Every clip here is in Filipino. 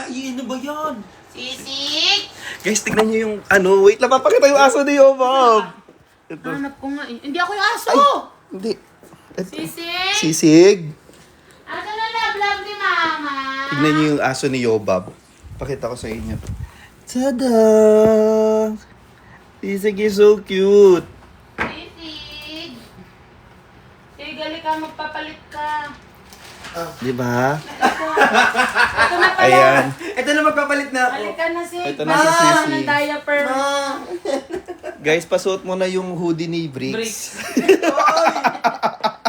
Ano ba yan? Sisig! Guys, tignan nyo yung ano. Wait lang, papakita yung aso ni Yobab. Ito. Hanap ko nga eh. Hindi ako yung aso! Ay, hindi. Ito. Sisig! Sisig. Asa na na-vlog ni Mama? Tignan nyo yung aso ni Yobab. Pakita ko sa inyo. Tada! Sisig is so cute. Sisig! Gali ka, magpapalit ka. Di ba? Ito na pala. Ayan. Ito na magpapalit na ako. Halika na, Sig. Ito na si Sisig. Ng diaper. Guys, pasuot mo na yung hoodie ni Bricks. Bricks.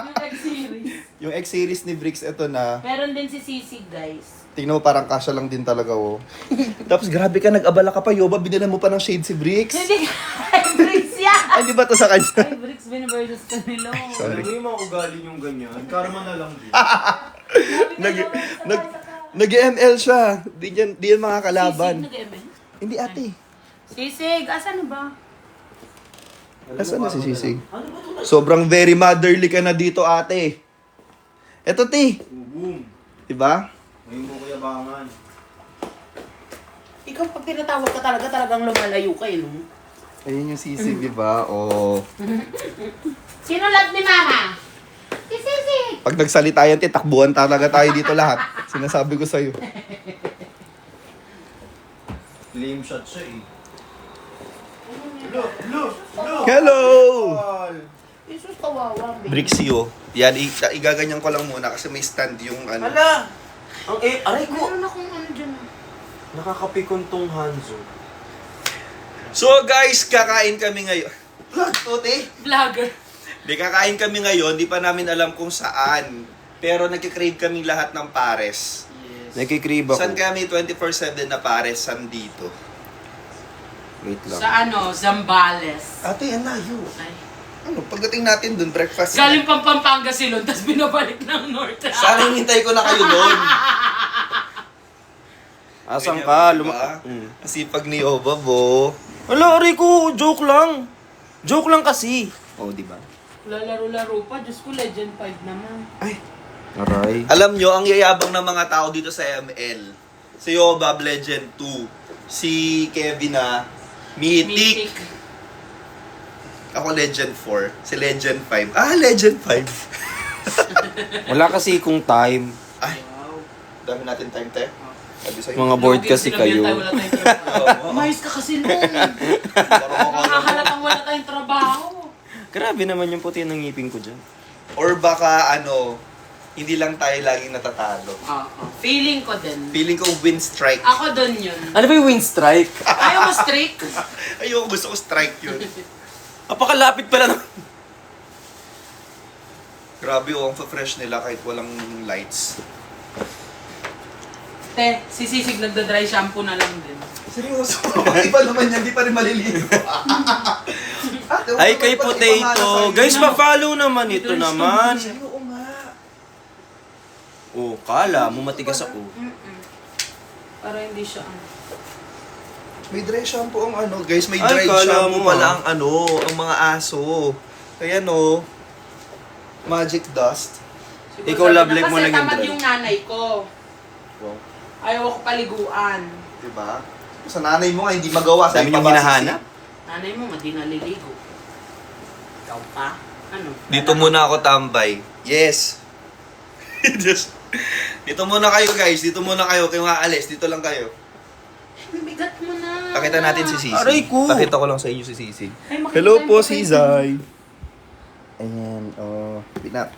Yung X-series. Yung X-series ni Bricks, ito na. Meron din si Sisig, guys. Tingnan mo, parang kasya lang din talaga, oh. Tapos grabe ka, nag-abala ka pa, Yoba. Binila mo pa ng shade si Bricks. Hindi ka. Bricks yan. Ay, di ba to sa kanya? Ay, Bricks, biniversus ka nila. Sorry. Alam mo yung mga ugali yung ganyan. Karma na lang din. Nag-ML siya. Di yan mga kalaban. Sisig, nag-ML? Hindi, ate. Sisig, asan na ba? Nasaan na si Sisig? Sobrang very motherly ka na dito, ate. Eto, ti. Boom. Diba? Ngayon mo kuyabangan. Ikaw, pag tinatawag ka talaga, talagang lumalayo ka eh, no? Ayun yung Sisig, diba? Oh. Sino love ni Mama? Si Sisig! Pag nagsalita yan, ti, takbuhan talaga tayo dito lahat. Sinasabi ko sa'yo. Flame shot siya eh. Look! Hello! Jesus, kawawa, baby. Brixio. Yan, igaganyan ko lang muna kasi may stand yung ano. Hala! Ang aray ko! Meron akong ano dyan. Nakakapikon tong Hanzo. So guys, kakain kami ngayon. Tote? Vlogger. Di kakain kami ngayon, di pa namin alam kung saan. Pero nagkikrave kami lahat ng pares. Yes. Nagkikrib ako. Saan kami 24/7 na pares? Saan dito? Wait lang. Sa ano, Zambales. Ate, ang layo. Ay. Ano, pagdating natin dun, breakfast. Galing pang Pampanga silon, tapos binabalik ng North. Sana hinintay ko na kayo doon. Asan Ganyan, ka? diba? Asipag ni Oba, bo. Hala, aray ko! Joke lang! Joke lang kasi. Oh, di ba? Lalaro-laro pa, Diyos ko, Legend 5 naman. Ay. Aray. Alam nyo, ang yayabang ng mga tao dito sa ML. Si Yobab, Legend 2. Si Kevin na Mythic. Ako Legend 4. Si Legend 5. Ah, Legend 5. Wala kasi kung time. Ay, Wow. dami natin time, te. Sabi sa'yo. Mga board kasi kayo. Wala tayong trabaho. Umayos ka kasi noon. Nakakahalatang wala tayong trabaho. Grabe naman yung puti ng ngipin ko dyan. Or baka, hindi lang tayo laging natatalo. Oo. Feeling ko din. Feeling ko win strike. Ako dun yun. Ano ba yung wind strike? Ayaw mo strict? Ayoko, gusto ko strike yun. Apakalapit pala naman. Grabe, ang fresh nila kahit walang lights. Te, si Sisig nagda-dry shampoo na lang din. Seryoso? Di pa naman yan, di pa rin maliligo. Ay, kay Potato. Guys, pa-follow naman ito naman. Oo nga. Oh, kala mo matigas ako. Para hindi siya May dry shampoo ang guys, may Ay, dry kala shampoo mo, pala ang ang mga aso. Kaya magic dust. Siguro Ikaw, sabi love na, life mo kasi lang yung tamad dry. yung nanay ko. Wow. Ayaw ako paliguan. Diba? Sa nanay mo nga, hindi magawa. Dami niyong hinahanap. Nanay mo nga di naliligo. Ikaw pa? Ano? Dito muna ako tambay. Yes. Dito muna kayo, guys. Dito muna kayo. Kayo nga alis. Dito lang kayo. Bigat mo na. Pakita natin si Sisig. Aray ko. Pakita ko lang sa inyo si Sisig. Ay, makita Hello tayo po, pa si kayo. Zay. Ayan,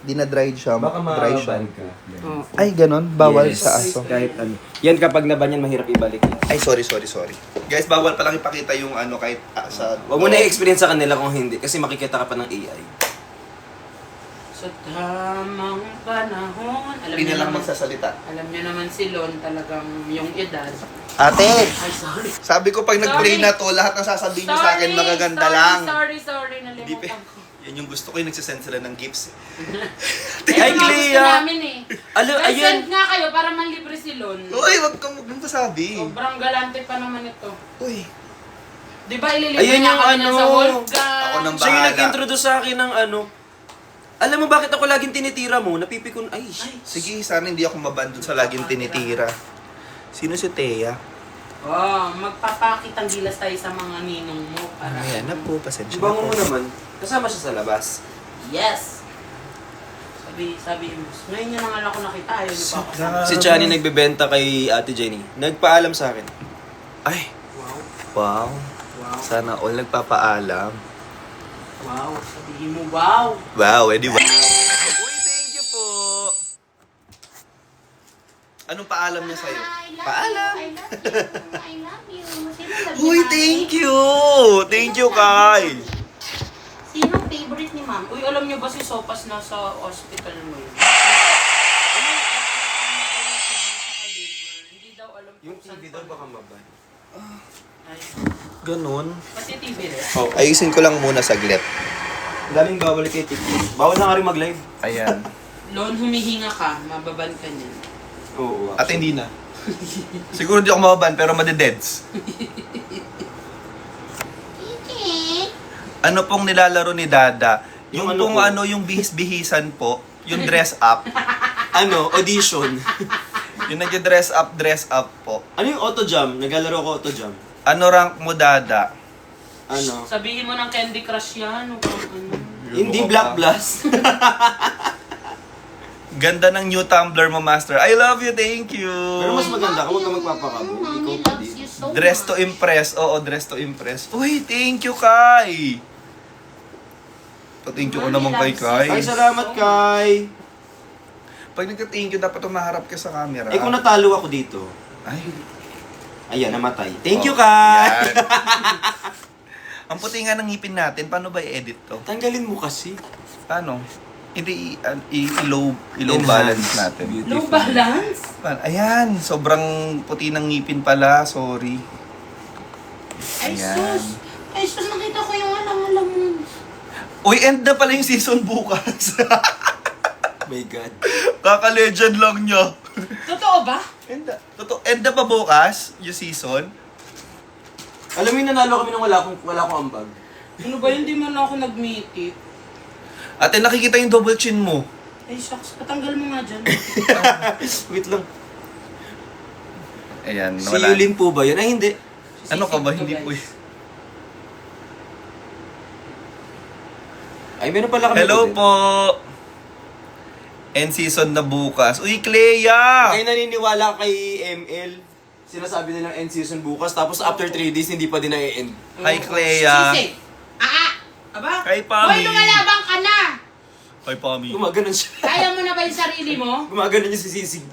dinadried siya. Baka Dry siya. maban ka. Oh. Ay, ganon. Bawal Yes. sa aso. Kahit ano. Yan kapag nabanyan, mahirap ibalik. Ay, sorry. Guys, bawal palang ipakita yung kahit sa... Huwag mo na i-experience sa kanila kung hindi. Kasi makikita ka pa ng AI. Sa tamang panahon. Hindi na lang magsasalita. Alam niyo naman si Lon talagang yung edad. Ate! Ay, sorry. Sabi ko pag nag-pray na to, lahat ng sasabihin niyo sa akin magaganda lang. Sorry. Hindi Nalimutan ko. Yan yung gusto ko, yung nagsisend sila ng gifts. Ay, Mga gusto Clea! namin eh. Ayun! Send nga kayo para manlibre si Lon. Uy, wag kang magsasabi. Sobrang galante pa naman ito. Uy, Di ba ililibre Ayun niya yung kami niyan ano. sa Wolfgang? Ako nang Siya yung bahala. nag-introduce sa akin ng ano. Alam mo bakit ako laging tinitira mo? Napipikon. Ay, sige, sana hindi ako mabandon sa laging tinitira. Sino si Thea? Oh, magpapakitang gilas tayo sa mga ninong mo. Para Ayan na po, pasensya na Bango po. mo naman. Kasama siya sa labas. Yes! Sabi mo, ngayon niya lang ako nakita. Ayaw niyo pa ako sa... Si Chani nagbebenta kay Ate Jenny. Nagpaalam sa akin. Ay, Wow. wow. Wow. Sana all nagpapaalam. Wow. Sabihin mo, wow. Wow, edi wow. Uy, thank you po. Anong paalam niya sa'yo? Paalam. I love you. I love you. Sino sabi Uy, namin? thank you. Thank you, Kai. Sino favorite ni ma'am? Uy, alam niyo ba si Sopas nasa hospital mo yun? Hindi daw alam Yung kung saan TV daw baka mabay. Ay, Ganun. pati TV rin. Oh, ayusin ko lang muna saglit. Daming bawal kay TikTok. Bawal na nga rin mag-live. Ayan. Lon, humihinga ka, mababan ka niyan. Oo. At hindi na. Siguro di ako mababan, pero madededs. Hindi. Ano pong nilalaro ni Dada? Yung Yung ano pong po? ano, yung bihis-bihisan po, yung dress up. Ano? Audition. Yung nag-dress up po. Ano yung auto jam? Naglalaro ko auto jam. Ano rank mo, Dada? Ano? Sabihin mo ng Candy Crush yan, o kung ano. Hindi Black Blast. Ganda ng new Tumblr mo, Master. I love you, thank you. Pero mas maganda ka, huwag ka magpapakabo. Mommy Ikaw pa loves din. you so Dress to much. impress. Oo, dress to impress. Uy, thank you, Kai. Thank you ko naman kay Kai. Ay, salamat, Kai. Pag nagka-thank you, dapat umaharap ka sa camera. Eh, kung natalo ako dito. Ay, Ayan, namatay. Thank you, oh, Kai. yan. Ang puti nga ng ngipin natin, paano ba i-edit to? Tanggalin mo kasi. Paano? Hindi, i-low Enhance. balance natin. Low balance? Ayan, sobrang puti ng ngipin pala, sorry. Ay, Ayan. sus! Ay, sus, nakita ko yung alam-alam mo. Uy, end na pala yung season bukas. My God. Kaka-legend lang niya. Totoo ba? End na. Totoo, end na pa bukas, yung season. Alam mo yung nanalo kami nung wala akong ambag. Ano ba yun? Di man ako nag-meeting. Ate, nakikita yung double chin mo. Ay, shucks. Patanggal mo nga dyan. Wait lang. Ayan, Si wala. Yulin po ba yun? Ay, hindi. Ano ka ba? Sisig to, Hindi guys. po. Ay, meron pala kami. Hello din. po. End season na bukas. Uy, Clea! Kayo naniniwala kay ML. Sinasabi nilang end season bukas. Tapos after 3 days, hindi pa din na-end. Hi, Clea. Sisig! Aba? Kay Pami. Hoy, lumalabang ka na! Hi, Pami. Gumaganon siya. Kaya mo na ba yung sarili mo? Gumaganon niya si Sisig.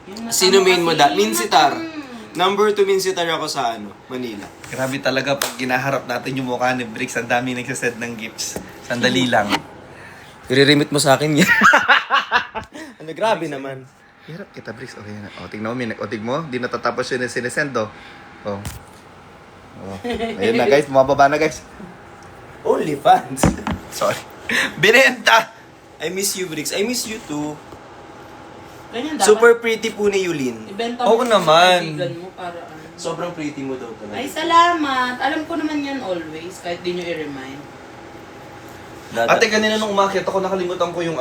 Yung mata Sino main mo kasi, da? yung Minsitar. mata. Number 2 Minsitar ako sa Manila. Grabe talaga pag ginaharap natin yung mukha ni Bricks, ang dami nagsasend ng gifts. Sandali lang. I-remit mo sa akin yan. Ano, grabe naman. Hirap kita, Bricks. Okay na. O, tingnan mo, tig mo. Di natatapos yun yung sinesend, oh. Oh. Oh. Ayun na, guys. Mababa na, guys. Only fans. Sorry. Binenta! I miss you, Bricks. I miss you too. Ganyan dapat. Super pretty po ni Yulin. Ibenta Oo mo naman. sa kaibigan mo para ano. Sobrang pretty mo daw talaga. Ay, salamat. Alam ko naman yan always, kahit di nyo i-remind. Ate, kanina nung umakyat ako, nakalimutan ko yung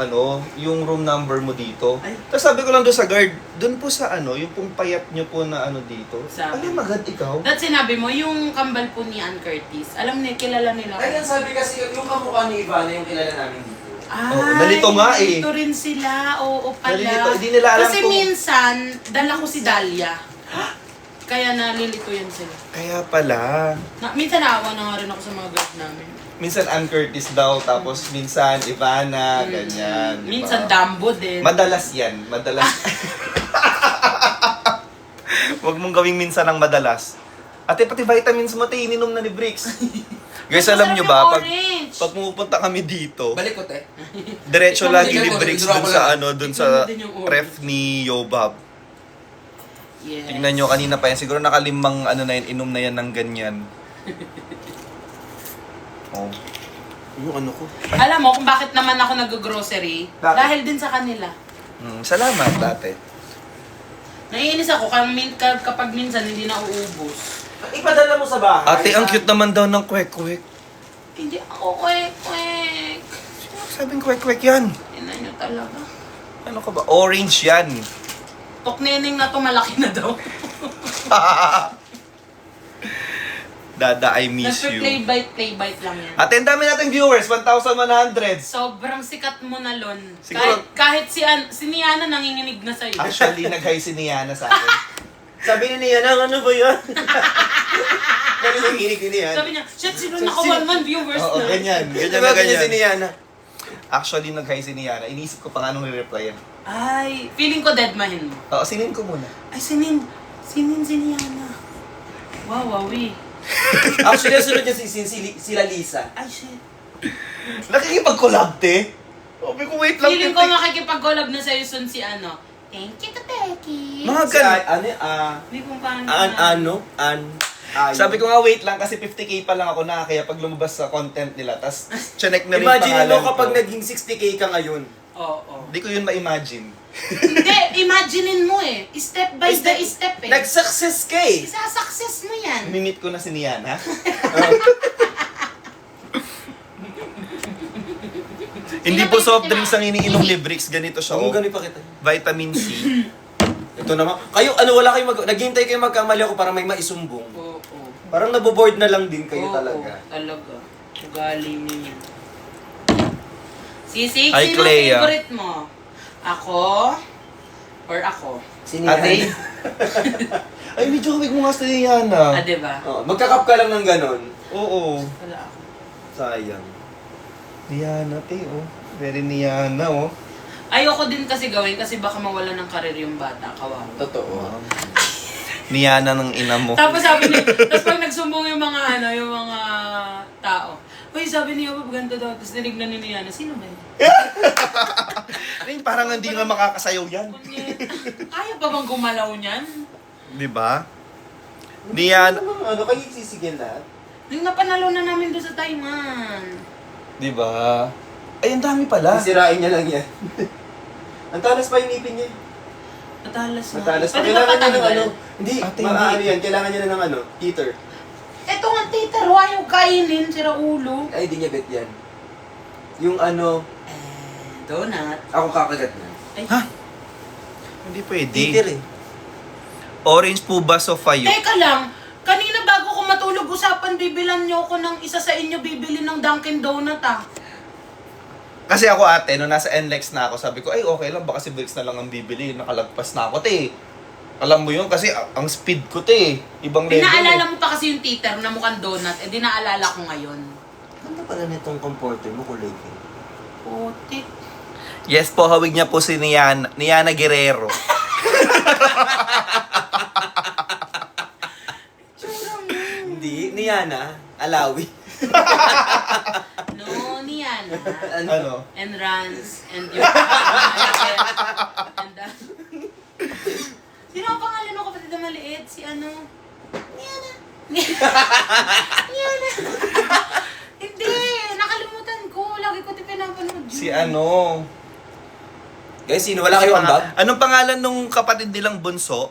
yung room number mo dito. Ay. Tapos sabi ko lang doon sa guard, doon po sa yung pong payat nyo po na dito. Sa Ay, akin. magad ikaw. That sinabi mo, yung kambal po ni Ann Curtis. Alam niya, kilala nila. Ay, yan sabi kasi yung kamukha ni Ivana yung kilala namin dito. Ay, Oo, nalito nga eh. nalito rin sila. Oo pala. Nalilito, hindi nila alam Kasi kung- minsan, dala ko si Dahlia. Kaya nalilito yan sila. Kaya pala. Minsan naawa na nga rin ako sa mga guard namin. Minsan Ann Curtis daw, tapos minsan Ivana, ganyan. di ba? Minsan Dambo din. Madalas yan, madalas. Huwag mong gawing minsan ang madalas. Ate, pati vitamins mo, ininom na ni Bricks. Guys, alam nyo ba, pag pumupunta kami dito, Balik ko, te. diretso Ikaw, lagi ni ikaw, Bricks ikaw, dun ikaw sa lang. dun Ikaw sa din yung orange. ref ni Yobab. Yes. Tingnan nyo, kanina pa yan. Siguro nakalimang na yun, inom na yan ng ganyan. Oh. Yung ano ko. Alam mo kung bakit naman ako nag-grocery? Bakit? Dahil din sa kanila. Salamat, ate. Naiinis ako kapag minsan hindi na uubos. Ipadala mo sa bahay. Ate, ang cute naman daw ng kwek-kwek. Hindi ako kwek-kwek. Sino sabing kwek-kwek yan? Ina nyo talaga. Ano ka ba? Orange yan. Tokneneng na to, malaki na daw. Dada, I miss you. Play bite lang yan. At ang dami nating viewers, 1,100. Sobrang sikat mo na, Lon. Siguro- Kahit si Niana nanginginig na sa'yo. Actually, nag-hi si Niana sa akin. Sabi ni Niana, ano ba yan? Narinig ni Niana. Sabi niya, shit, sino naka 1 viewers Oo, na? ganyan. Ganyan na Sabi niya si ganyan. Niana. Actually, nag-hi si Niana. Iniisip ko pa nga anong re-replyan. Ay, feeling ko deadmahin mo. Oo, sinin ko muna. Ay, sinin si Niana. Wow, wawi. Actually, ang sunod niya sila Lisa. Ay, shit. Nakikipag-collab, te. Sabi ko, wait lang. Feeling te. ko makikipag-collab na sa'yo soon si ano. Thank you, Kateki. Mga Si, ganun. Hindi kung paano. Ayo. Sabi ko nga, wait lang, kasi 50k pa lang ako na, kaya pag lumabas sa content nila, tas chinek na rin Imagine pangalan mo kapag ko. naging 60k ka ngayon. Oo. Hindi ko yun ma-imagine. Hindi, imaginein mo eh. Step by step eh. Nag-success ka eh. Isa-success mo yan. Mimit ko na si Niana. Hindi po soft drinks ang iniinom ni Bricks, ganito siya. Ang Oh. ganun pa kita. Vitamin C. Ito naman. Kayo, wala kayo naghihintay kayo magkamali ako para may maisumbong. Oo. Parang naboboard na lang din kayo Oo, talaga. talaga. Ugali mo yan. Sisik, Hi, sino Clea. favorite mo? Ako? Or ako? Ate? Ay, medyo hawig mo nga sa Niana. Ah, diba? Magkakap ka lang ng ganon. Oo. Wala ako. Sayang. Niana, te, oh. Very Niana, oh. Ayoko din kasi gawin kasi baka mawala ng karir yung bata. Kawawa. Totoo. Niana ng ina mo. Tapos sabi niya, tapos pag nagsumbong yung mga tao, uy, sabi niya, pag ganito daw, tapos tinignan ni Niana, sino ba yun? Ay, parang hindi nga makakasayaw yan. Kunyet, kaya pa bang gumalaw niyan? Di ba? Niana, Ano kayo sisigil lahat? Nung napanalo na namin doon sa Taiwan. di ba? Ay, ang dami pala. Sisirain niya lang yan. Ang talas pa yung ngipin niya. Matalas na. Matalas pa. Pwede ba Kailangan niya ng patanggal? ano. Hindi, Ate, maaari hindi. yan. Kailangan niya na ng ano. Teeter. Eto nga, titero, ayaw kainin, sira ulo. Ay, di niya bet yan. Yung ano, Donut. ako kakagat na. Ay. Ha? Hindi pwede. Teeter eh. Orange po ba so fayo? Teka lang, kanina bago ko matulog, usapan bibilan niyo ako ng isa sa inyo bibili ng Dunkin Donut ah. Kasi ako ate, nung nasa NLEX na ako, sabi ko, ay okay lang, baka si Bricks na lang ang bibili. Nakalagpas na ako, te. Alam mo yun, kasi ang speed ko, te. Ibang level. Pinaalala mo pa kasi yung titer na mukhang donut, eh di naalala ko ngayon. Ano pala nitong comporter mo, kulay pink? Putik. Yes po, hawig niya po si Niana Guerrero. Hindi, Niana. Alawi. No, Niana. Ano? And Rans, and yung and sino ang pangalan mo kapatid na maliit? Si ano? Niana. Niana. Hindi, nakalimutan ko. Lagi ko ito pinapanood. Si ano? Guys, sino? Wala kayo ambag? Anong pangalan nung kapatid nilang bunso?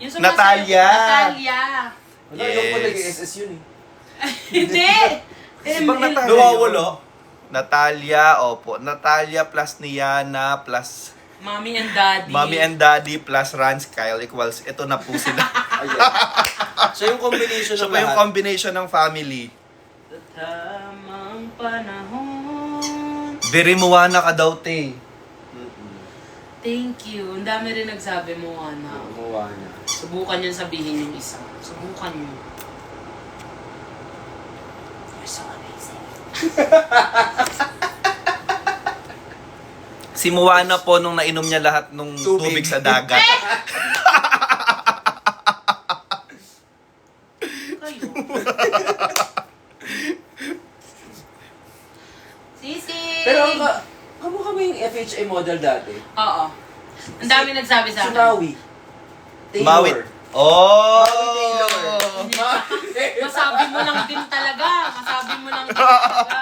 Yung Natalia. Natalia. Wala, yung pala Yes. yung SS yun eh. Hindi. Ibang Natalia. Nawawala. Natalia, opo. Natalia plus Niana plus Mommy and Daddy. Mommy and Daddy plus Rans Kyle equals, ito na po sila. Ayan. Siya yung combination So ng pa yung lahat. combination ng family. Sa tamang panahon. Very Moana ka daw, te. Thank you. Ang dami rin nagsabi mo, Ana. Gumawa niya. Subukan yun sabihin yung isa. Subukan yun. You're so amazing. Si Moana po nung nainom niya lahat nung Tubig. tubig sa dagat. Kayo. Sisi! Pero kamukha mo yung FHA model dati. Oo. Ang dami nagsabi sa Si akin. Maui. Taylor. Mawit. Oh! Maui Taylor. Masabi mo lang din talaga. Masabi mo lang din talaga.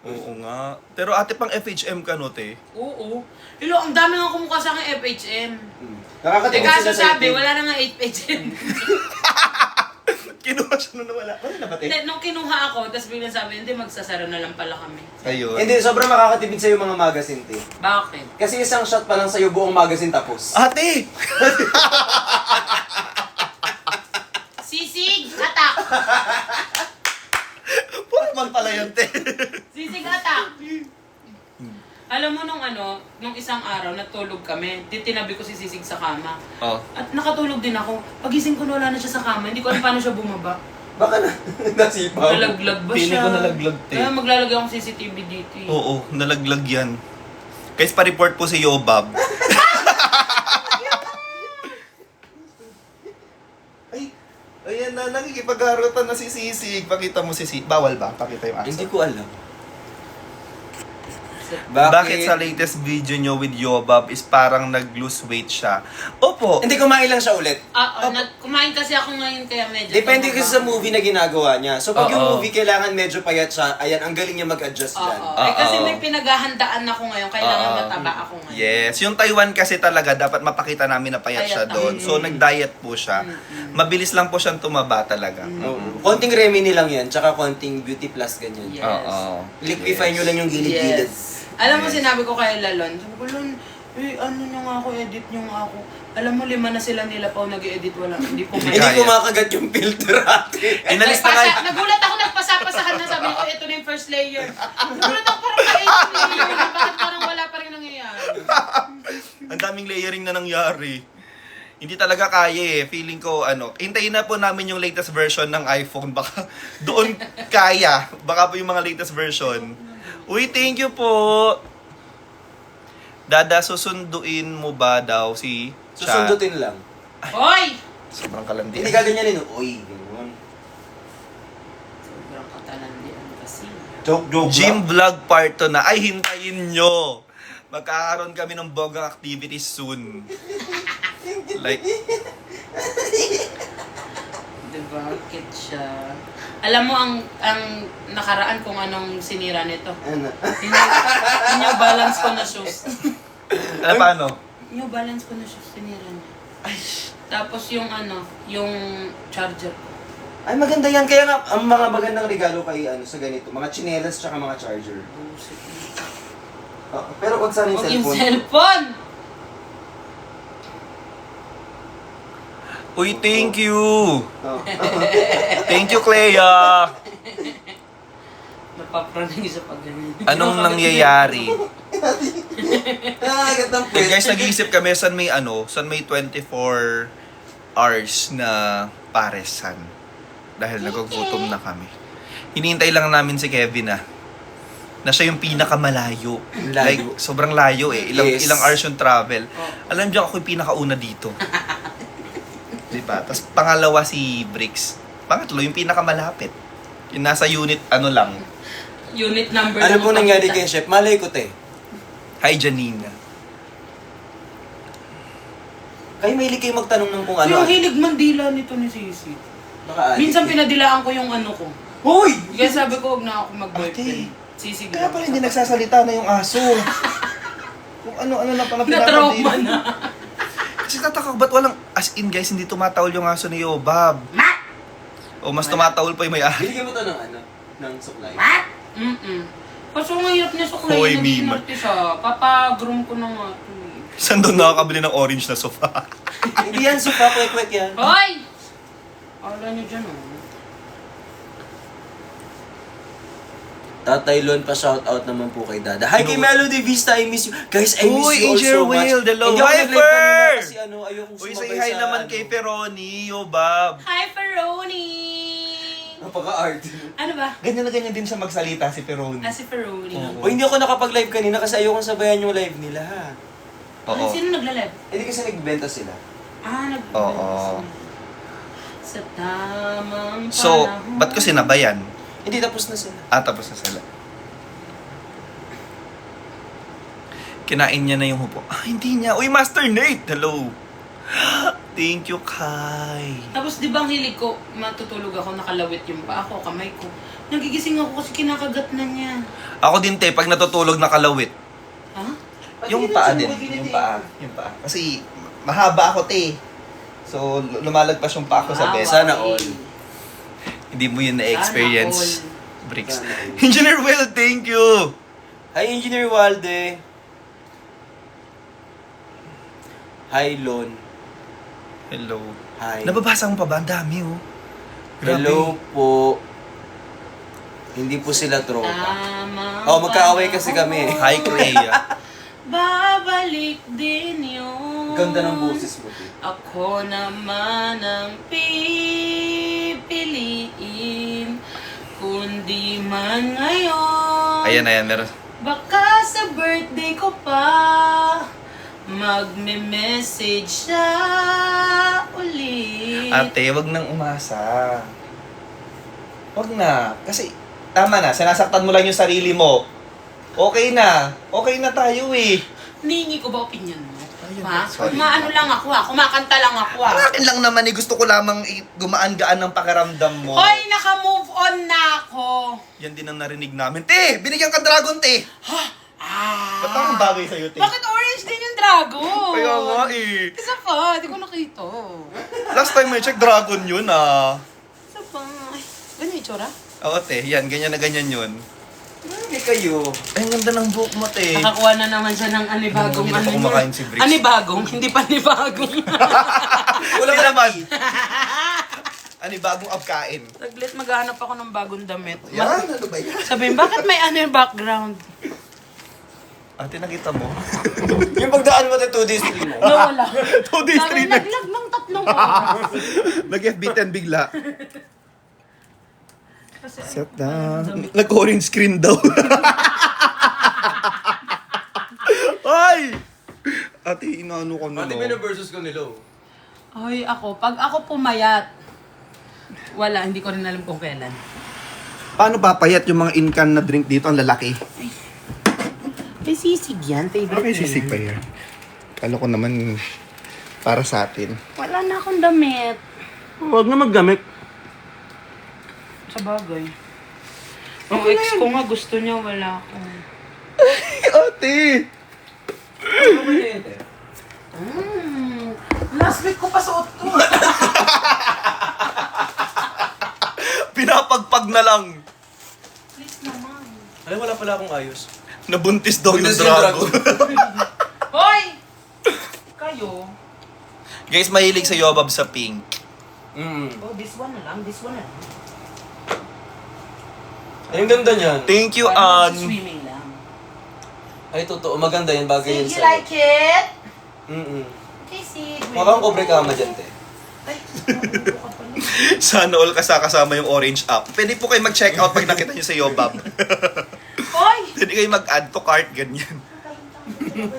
Oo nga. Pero ate pang FHM ka no, te? Oo. Ilo, ang dami nga kumukha sa akin FHM. Eh Nakakatingin kaso sila sa sabi, itim. wala na nga 8HM. Kinuha siya nung nawala. Wala na ba, te? Hindi, nung kinuha ako, tapos biglang sabi, hindi, magsasara na lang pala kami. Ayun. Hindi, sobrang makakatipid sa'yo mga magazine, te. Bakit? Kasi isang shot pa lang sa'yo, buong magazine tapos. Ate! Sisig, atak. Porkman pala yun, te. Sisig atak! Alam mo nung isang araw, natulog kami. Tinabi ko si Sisig sa kama. Oh. At nakatulog din ako. Pagising ko, wala na siya sa kama. Hindi ko alam paano siya bumaba. Baka na, nasipaw. Nalaglag ba Feeling siya? ko nalaglag, te. Kaya maglalagay akong CCTV dito eh. Oo, nalaglag yan. Guys, pa-report po si Yobab. Ay, ayan na, nakikipag-arutan na si Sisig. Pakita mo si Sisig. Bawal ba? Pakita yung aso. Hindi ko alam. Bakit sa latest video nyo with Yobab is parang nag-lose weight siya? Opo. Hindi, kumain lang siya ulit. Kumain kasi ako ngayon kaya medyo... Depende kasi sa movie na ginagawa niya. So pag yung Oo. movie kailangan medyo payat siya, ayan, ang galing niya mag-adjust Oo. yan. Eh, kasi Oo. may pinaghahandaan ako ngayon. Kailangan Oo. mataba ako ngayon. Yes, yung Taiwan kasi talaga dapat mapakita namin na payat siya Payat doon. ako. So nag-diet po siya. Mabilis lang po siyang tumaba talaga. Oo. Konting remini lang yan, tsaka konting beauty plus ganyan. Yes. Oo. Liquify nyo lang yung gilid-gilid. Yes. Alam mo, sinabi ko kay Lalon, sabi ko, Lon, ano nyo nga ako, edit nyo nga ako. Alam mo, 5 na sila nila pa nag-edit, wala. Hindi po Hindi Hindi kaya. kumakagat yung filter ate. Inalis na nga. Nagulat ako, nagpasapasahan na sabi ko, ito na yung first layer. Nagulat ako, parang ka-8 layer. Bakit parang wala pa rin nangyayari? Ang daming layering na nangyari. Hindi talaga kaya eh. Feeling ko, hintayin na po namin yung latest version ng iPhone. Baka doon kaya. Baka po yung mga latest version. Uy, thank you po. Dada, susunduin mo ba daw si Cha? Susundutin lang. Hoy! Sobrang kalandi. Hindi gaganyanin. Uy, gano'n. Sobrang katalandian kasi. Joke Gym vlog part 2 na. Ay, hintayin nyo. Magkakaroon kami ng bogang activities soon. Like, Diba? Kit siya. Alam mo, ang nakaraan kung anong sinira nito. Ano? Yung New Balance ko na shoes. paano? New Balance ko na shoes, sinira niya. Tapos yung yung charger ko. Ay, maganda yan. Kaya nga, ang mga magandang regalo kay sa ganito, mga chinelas tsaka mga charger. Pero wag sana yung Huwag yung cellphone. cellphone! Uy, thank you. Oh. Thank you, Clea. Napapraning sa pag ganyan. Anong nangyayari? Agad ng Eh, guys, nag-iisip kami saan may 24 hours na paresan. Dahil naggugutom na kami. Hinihintay lang namin si Kevin na siya yung pinakamalayo. Layo. Like, sobrang layo eh. Yes. Ilang hours yung travel. Oh. Alam niyo, ako yung pinakauna dito. Diba? Tapos pangalawa si Bricks. Pangatlo, yung pinakamalapit. Yung nasa unit, lang. Unit number Ano lang po ang nangyari pakita. kay Chef? Malay ko, te. Hi, Janina. Kayo mahilig kayo magtanong ng kung ano. Yung hilig mandila nito ni Sisi. Baka addict Minsan eh. pinadilaan ko yung ko. Hoy! Kaya sabi ko, huwag na ako mag-boyfriend. Sisi Kaya pala hindi nagsasalita na yung aso. Kung ano-ano na pala Na-trauma na. Kasi tataka ko, ba't walang, as in guys, hindi tumatawol yung aso ni Yobab. O mas tumatawol pa yung may-ari. Binigyan mo to ng supply. Kaso ang hirap niya sa kulay Hoy, na Mima. ginarte siya. Papa-groom ko na nga. ito eh. Saan doon nakakabili ng orange na sofa? Hindi yan, supa, kwek-kwek yan. Hoy! Akala niyo dyan Tatay Lon, pa-shoutout naman po kay Dada. Hi Sino kay ba? Melody Vista, I miss you. Guys, I miss Uy, you all Angel so much. Will, hello. Hindi ako Hi, nag-live kanina Fer! kasi ayokong Uy, sumabay say hi sa naman kay Peroni, Yobab. Hi, Ferroni! Napaka-art. Ano ba? Ganyan na ganyan din siya magsalita si Peroni. Si Ferroni. Oo. O hindi ako nakapag-live kanina kasi ayokong sabayan yung live nila ha. Oo. Sino nagla-live? Hindi kasi nagbenta sila. Oo. Sa tamang So, panahon. ba't ko sinabayan? Hindi, tapos na sila. Tapos na sila. Kinain niya na yung hupo. Hindi niya. Uy, Master Nate! Hello! Thank you, Kai. Tapos di ba ang hilig ko, matutulog ako, nakalawit yung paa ko, kamay ko. Nagigising ako kasi kinakagat na niya. Ako din, te, pag natutulog nakalawit. Ha? Yung paa din. Yung paa. Yung paa. Kasi mahaba ako, te. So, lumalagpas yung paa ko sa bed. Sana all. Hindi mo yun na-experience. Sana Bricks. Engineer Will, thank you! Hi, Engineer Walde. Hi, Lon. Hello. Hi. Nababasa mo pa ba? Ang dami, oh. Grabe. Hello po. Hindi po sila tropa. Tama. Oh, magkaaway kasi kami. Hi, Kuya. Babalik din yun. Ganda ng boses mo, Tito. Ako naman ang pipiliin. Kundi man ngayon. Ayan, meron. Baka sa birthday ko pa magme-message siya ulit. Ate, wag nang umasa. Wag na. Kasi, tama na. Sinasaktan mo lang yung sarili mo. Okay na. Okay na tayo eh. Ningi ko ba opinion mo? Ayun, Ha? sorry. Kumaano lang ako ha? Kumakanta lang ako ha? Ang akin lang naman eh. Gusto ko lamang gumaan-gaan ng pakiramdam mo. Hoy, naka-move on na ako. Yan din ang narinig namin. Te, binigyan ka dragon, te. Ba't parang bagay sa'yo, te? Bakit orange din yung dragon? Kaya nga eh. Isa pa, di ko nakita. Last time may check dragon yun ah. Isa pa. Ay, ganyan yung tsura? Oo, te. Yan, ganyan na ganyan yun. Hindi kayo. Ay, ang ganda ng buhok mo, te. Nakakuha na naman siya ng anibagong Hindi na pa kumakain si Bricks. Anibagong, hindi pa anibagong. Wala ka naman. Ano yung bagong abkain? Saglit, maghanap ako ng bagong damit. Yan, ano ba yan? Sabihin, bakit may ano yung background? Ate, nakita mo? Yung pagdaan mo sa 2 days 3 mo. Nawala. 2 days, Sabi, 3 nights. naglag ng 3 oras. Nag-FB10 bigla. Kasi, Set na. Nag-orange screen daw. Ay! Ate, inaano ko na. Ate, versus ko nila. ay, pag ako pumayat, wala, hindi ko rin alam kung kailan. Paano papayat yung mga in-can na drink dito? Ang lalaki. May sisig yan, favorite Okay, ko sisig yan. pa yan. Kala ko naman para sa atin. Wala na akong damit. Huwag na magdamit. Sa bagay. Yung ex ko nga gusto niya, wala ako. Ate! Last week ko pa suot to. Pinapagpag na lang. Please naman. Ay, wala pala akong ayos. Nabuntis daw Buntis yung yung dragon. Hoy! Kayo? Guys, mahilig sa Yobab sa pink. Oh, this one na lang, this one na lang. Ay, ang ganda niyan. Thank you, Parang Ann. sa swimming lang. Ay, totoo. Maganda yan. Bagay yan Sig, you sa'yo. like it? Okay, Sig. Mukhang kobre kama dyan, te. Ay, nakuha ka pala. Sana all kasama yung orange app. Pwede po kayo mag-check out pag nakita nyo sa Yobab. Hoy! Pwede kayo mag-add to cart, ganyan.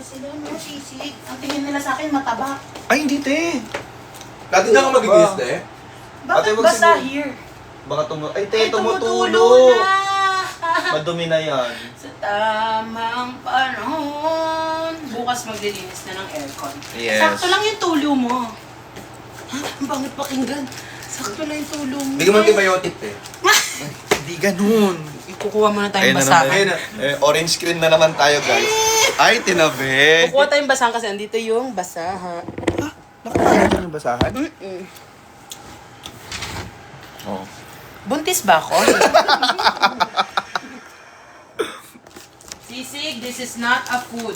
Sila, no, sisig. Ang tingin nila sa akin, mataba. Ay, hindi, te. Dati na ako magiginis, te. Bakit wag basa siguro. here? Baka Ay, tumutulo. na. Madumi na yan. Sa tamang panahon. Bukas maglilinis na ng aircon. Yes. Sakto lang yung tulo mo. Ha? Ang pangit pakinggan. Sakto lang yung tulo mo. Bigyan mo ng antibiotic, te. Hindi ganun. Kukuha muna tayong Ayun na basahan. naman. Orange screen na naman tayo, guys. Ay, tinabi. Kukuha tayong basahan kasi andito yung basahan. Nakakaya yung basahan? Oh. Buntis ba ako? Sisig, this is not a food.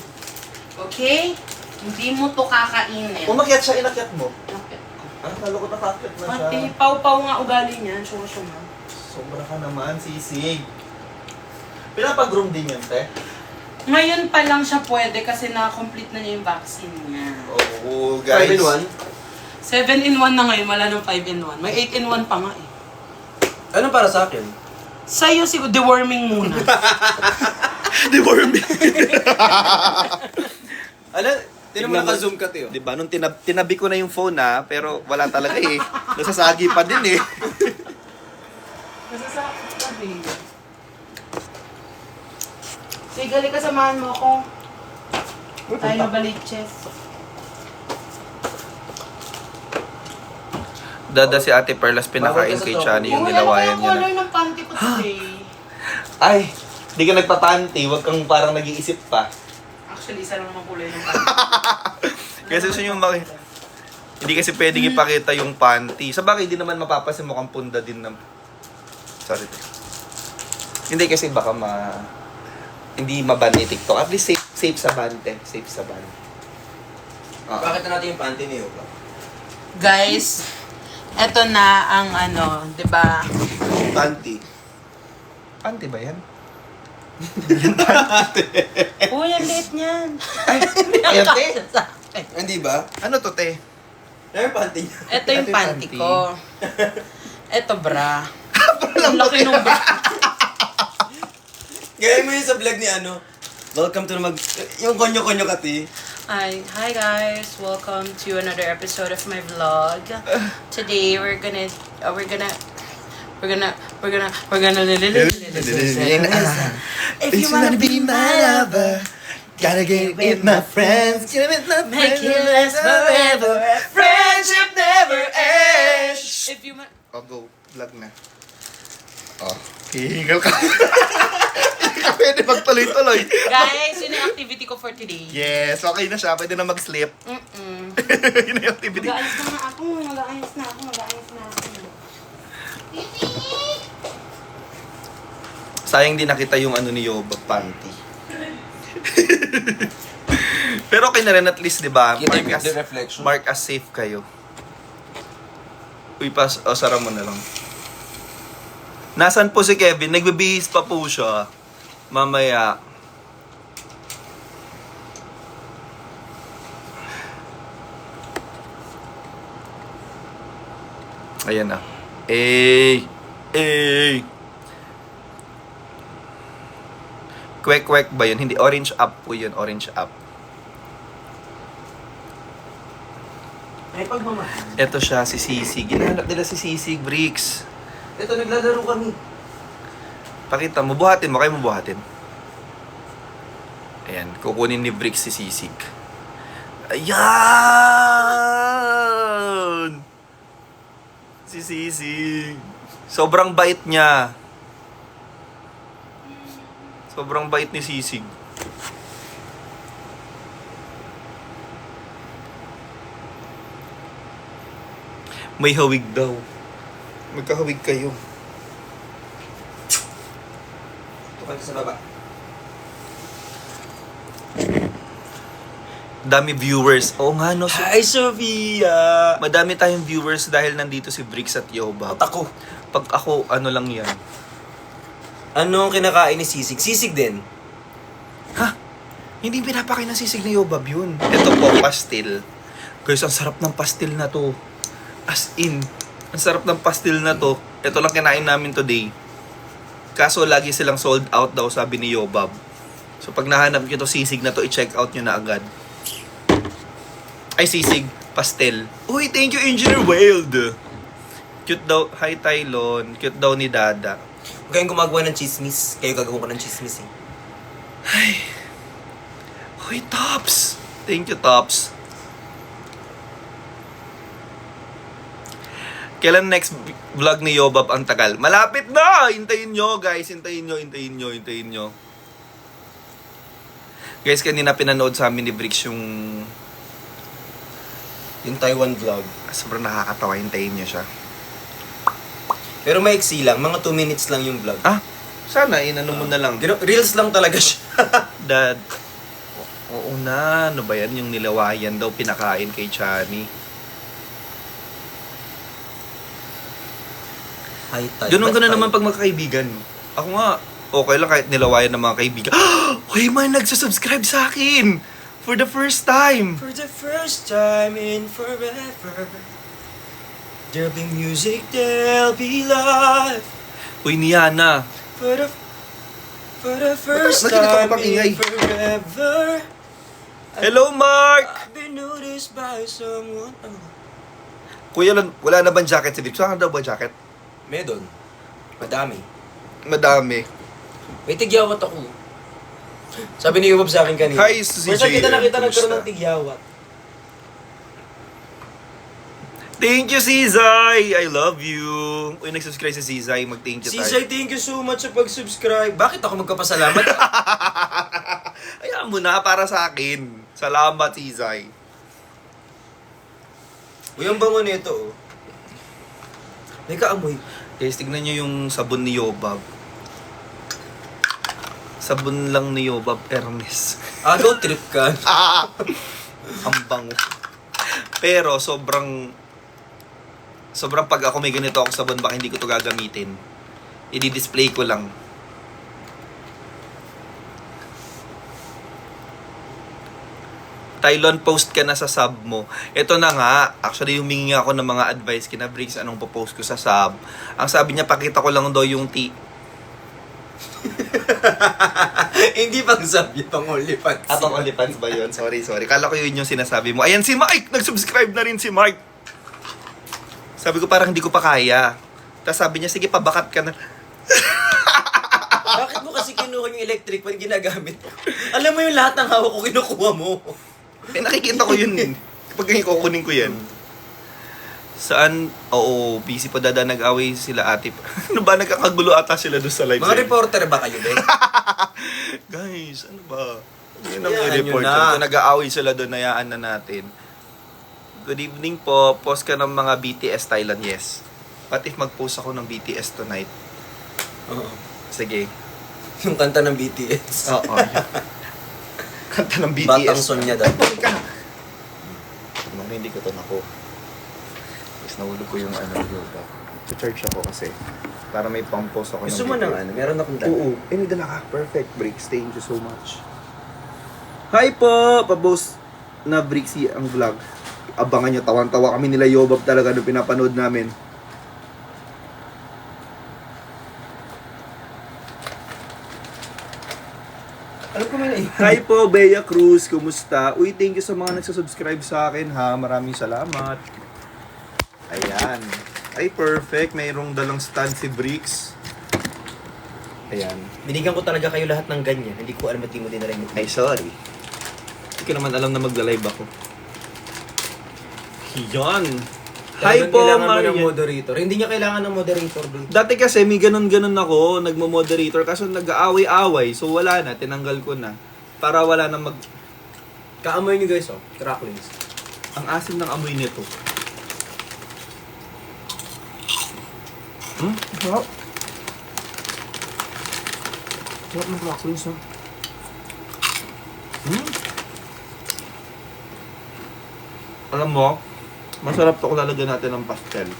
Okay? Hindi mo to kakainin. Umakyat siya, inakyat mo. Okay. Akala ko nakakyat na siya. Pati pau-pau nga ugali niyan. Suma-suma. Sobra ka naman, sisig. Pinapag-groom din yun, te? Ngayon pa lang siya pwede kasi na-complete na niya yung vaccine niya. Oo, guys. 5 in 1. 7-in-1 na ngayon, wala nang 5-in-1. May 8-in-1 pa nga eh. Ano para sa akin? Sa'yo siguro, deworming muna. Deworming. Ano? Tinan mo naka-zoom ka, te. Di ba? Nung tinabi ko na yung phone pero wala talaga eh. Nasasagi pa din eh. Nasasakit ka, babe. Sige, gali ka, samahan mo ako. Tayo na balik, chess. Dada si Ate Perlas pinakain kay Chani yung nilawayan niya na. color ng panty ko today. Ay, di ka nagpapanty. Huwag kang parang nag-iisip pa. Actually, isa lang naman kulay ng panty. Kasi gusto nyo hindi kasi pwedeng ipakita yung panty. Sa bagay, di naman mapapasin mukhang punda din ng Sorry. Hindi kasi baka hindi maban ni TikTok. At least safe sa ban, te. Safe sa ban. Bakit na natin yung panty ni Yoba? Guys, eto na ang di ba? Panty. Panty ba yan? Uy, ang liit niyan. Ayan, te. Hindi ba? Ano to, te? Ano yung panty niya? Ito yung Ito yung panty panty. ko. Ito bra. Ang laki nung bra. Gaya mo yun sa vlog ni Welcome to yung konyo-konyo kati. Hi guys, welcome to another episode of my vlog. Today we're gonna if you wanna be my lover, gotta get with my friends. Get with my make it last forever. Friendship never ends. If you want, Oh, go. Vlog na. Oh. Hihingal ka. Hindi ka pwede magtuloy-tuloy. guys, yun yung activity ko for today. Yes, okay na siya. Pwede na mag-sleep. Yun na yung activity. Mag-aayos na nga ako, mag-aayos na ako. Sayang din nakita yung ni Yoba, panty. Pero okay na rin at least, di ba? Kita yung the reflection. Mark as safe kayo. Uy, sara mo na lang. Nasaan po si Kevin? Nagbibihis pa po siya. Mamaya. Ayan na. Kwek-kwek ba yun? Hindi, orange up po yun. Orange up. Ay, pagmamahal. Ito siya, si Sisig. Ginahanap nila si Sisig, Bricks. Ito, naglalaro kami. Pakita mo, buhatin mo. Kayo mo buhatin. Ayan, kukunin ni Bricks si Sisig. Ayan! Si Sisig. Sobrang bait niya. Sobrang bait ni Sisig. May hawig daw. Magkahawig kayo. Tukal ka sa baba. Dami viewers. Oo nga, no. Hi, Sofia! Madami tayong viewers dahil nandito si Bricks at Yoba. At ako. Pag ako, ano lang yan. Ano ang kinakain ni Sisig? Sisig din. Ha? Hindi pinapakain ng sisig ni Yobab yun. Ito po, pastil. Guys, ang sarap ng pastil na to. As in, ang sarap ng pastil na to. Ito lang kinain namin today. Kaso lagi silang sold out daw, sabi ni Yobab. So pag nahanap nyo to sisig na to, i-check out nyo na agad. Ay, sisig. Pastel. Uy, thank you, Engineer Wild. Cute daw. Hi, Tylon. Cute daw ni Dada. Huwag kayong gumagawa ng chismis. Kayo gagawin ko ng chismis eh. Uy, Tops. Thank you, Tops. Kailan next vlog ni Yobab ang tagal? Malapit na! Hintayin nyo, guys. Hintayin nyo. Guys, kanina pinanood sa amin ni Bricks yung Taiwan vlog. sobrang nakakatawa. Hintayin nyo siya. Pero maiksi lang. Mga 2 minutes lang yung vlog. Ah, sana inano mo na lang. Reels lang talaga siya. Dad. Oo na. Ano ba yan? Yung nilawayan daw pinakain kay Chani. Hi, Tay. Ganun naman pag magkakaibigan. Ako nga, okay lang kahit nilawayan ng mga kaibigan. Uy, man, nagsasubscribe sa akin! For the first time! For the first time in forever, there'll be music, there'll be love. Uy, Niana. For the first Bakit nagkita time ka pang ingay? in forever, Hello, Mark! I've been noticed by someone. Kuya, wala na bang jacket si Vic? Saan ka daw ba jacket? Medon. Madami. Madami. May tigyawat ako. Sabi ni Yubab sa akin kanina. Hi, si First time kita JM. nakita nagkaroon Kumusta? ng tigyawat. Thank you, Zizay! I love you! Uy, nag-subscribe si Zizay. Mag-thank you tayo. Sisay, thank you so much sa pag-subscribe. Bakit ako magkapasalamat? Ayan mo na, para sa akin. Salamat, Zizay. Uy, ang bango nito, oh. May kaamoy. Guys, tignan nyo yung sabon ni Yobab. Sabon lang ni Yobab Hermes. Agaw trip ka. Ang bango. Pero sobrang pag ako may ganito ako sabon, baka hindi ko to gagamitin. I-display ko lang. Tylon, post ka na sa sub mo. Ito na nga, actually humingi ako ng mga advice kina Briggs anong post ko sa sub. Ang sabi niya, pakita ko lang daw yung Hindi pang sabi, pang OnlyFans. Pang OnlyFans ba yun? Sorry. Kala ko yun yung sinasabi mo. Ayan si Mike! Nag-subscribe na rin si Mike. Sabi ko parang hindi ko pa kaya. Tapos sabi niya, sige pabakat ka na. Bakit mo kasi kinuha yung electric fan ginagamit mo? Alam mo yung lahat ng hawak ko kinukuha mo. Eh, nakikita ko yun. Kapag ganyan kukunin ko yan. Saan? Oo, busy pa dada nag-away sila ate. Ano ba? Nagkakagulo ata sila doon sa live. Mga reporter ba kayo, Ben? Guys, ano ba? Yun ang Hayaan report. nyo na. Kung nag-aaway sila doon, hayaan na natin. Good evening po. Post ka ng mga BTS Thailand, yes. What if mag-post ako ng BTS tonight? Oo. Sige. Yung kanta ng BTS. Oo. Kanta ng BTS. Batang Sonya daw. Nung hindi ko to nako. Tapos nahulog ko yung yoga. Sa-charge ako kasi. Para may pang-post ako Gusto mo video. ng ano? Meron akong dala. Oo. May dala ka. Perfect, Bricks. Thank you so much. Hi po! Pa-post na Brixie ang vlog. Abangan nyo. Tawan-tawa kami nila Yobab talaga nung pinapanood namin. Alam ko may Hi po, Bea Cruz. Kumusta? Uy, thank you sa mga nagsasubscribe sa akin ha. Maraming salamat. Ayan. Ay, perfect. Mayroong dalang stand si Bricks. Ayan. Binigyan ko talaga kayo lahat ng ganyan. Hindi ko alam at di mo din na rin. Ay, sorry. Hindi ko naman alam na magla-live ako. Yan. Hi po, kailangan mo ng Marian. moderator. Hindi niya kailangan ng moderator doon. Dati kasi may ganun-ganun ako, nagmo-moderator, kaso nag-aaway-away, so wala na, tinanggal ko na. Para wala na Kaamoy niyo guys, oh. Cracklings. Ang asim ng amoy nito. Sarap. Sarap ng cracklings, ha? Alam mo, masarap to kung lalagyan natin ng pastel.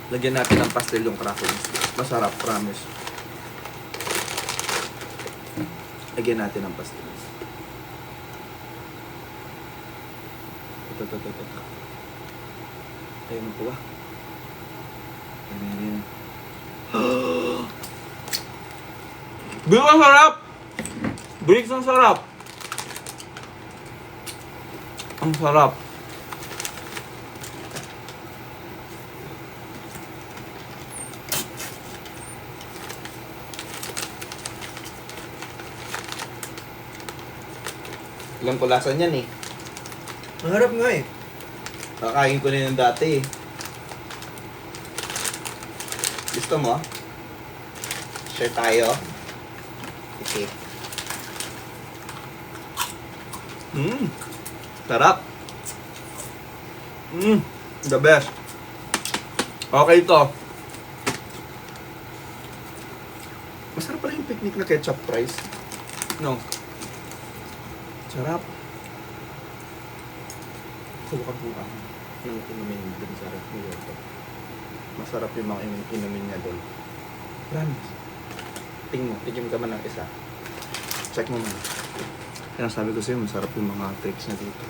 Lagyan natin ng pastel yung cracklings. Masarap, promise. Lagyan natin ng pastel. Ito. Tayo mo po ba? Ayan. Bricks ang sarap! Bricks ang sarap! Ang sarap. Alam ko lasa niyan eh. Ang harap nga eh. Kakain ko na yun dati eh. Gusto mo? Share tayo? Okay. Sarap. The best. Okay to. Masarap pala yung picnic na ketchup fries. No. Sarap. Subukan ng inumin din sa ref ni Yoto. Masarap yung mga inumin niya doon. Promise. Tingin ka man ng isa. Check mo man. Kaya sabi ko sa'yo, masarap yung mga tricks na dito.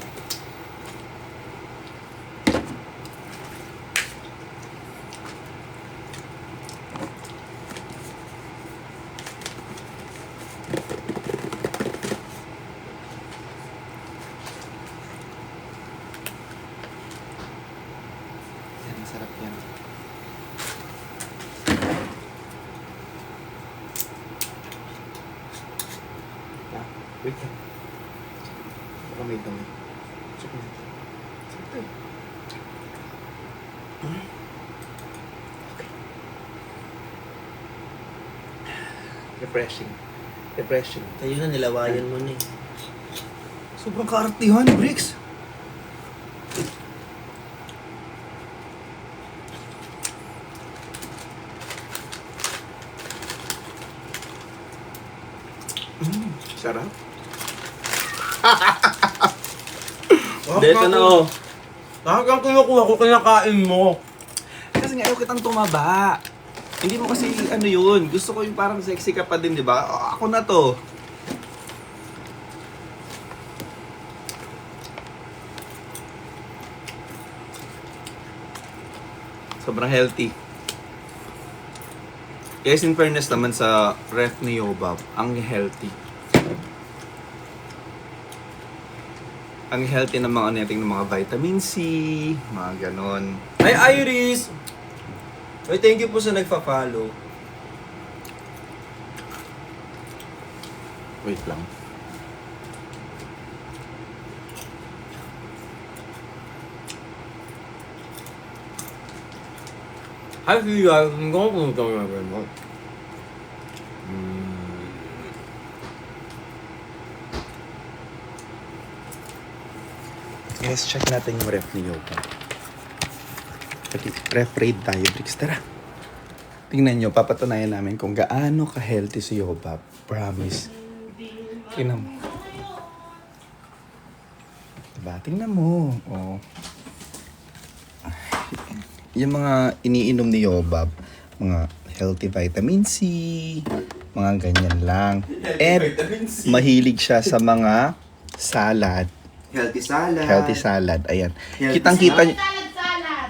Yan, masarap yan. Wait lang. Baka may dumi. Check mo. Sakto. Okay. Refreshing. Tayo na, nilawayan mo na eh. Sobrang kaartihan, Bricks. Sarap. Dito na oh. Lahat ang kinukuha ko, kinakain mo. Kasi nga, ayaw kitang tumaba. Hindi mo kasi ano yun. Gusto ko yung parang sexy ka pa din, di ba? Ako na to. Sobrang healthy. Yes, in fairness naman sa ref ni Yobab, ang healthy. Ang healthy ng mga nating ng mga vitamin C, mga ganon. Hi, Iris! Ay, thank you po sa nagpa-follow. Wait lang. Hi, Kuya. Hindi ko pumunta mo na mo. Yes, check natin yung ref ni Yoga. Ref raid tayo, Bricks. Tara. Tingnan nyo, papatunayan namin kung gaano ka-healthy si Yoba. Promise. Tingnan mo. Diba? Tingnan mo. Oh. Yung mga iniinom ni Yobab, mga healthy vitamin C, mga ganyan lang. And mahilig siya sa mga salad. Healthy salad. Healthy salad. Ayan. Healthy Kitang-kita Salad.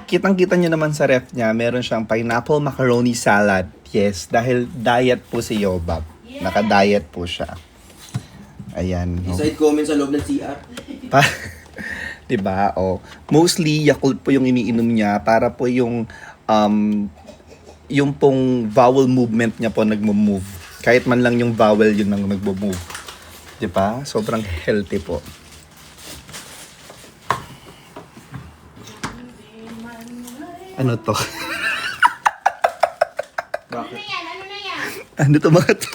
kitang-kita nyo naman sa ref niya, meron siyang pineapple macaroni salad. Yes, dahil diet po si Yobab. Naka-diet po siya. Ayan. No? Inside comment sa loob ng CR. Diba? O, mostly, Yakult po yung iniinom niya para po yung pong vowel movement niya po nagmo-move. Kahit man lang yung vowel yun ang nagmo-move. Diba? Sobrang healthy po. Ano to? Ano na yan? Ano na yan? Ano to mga to?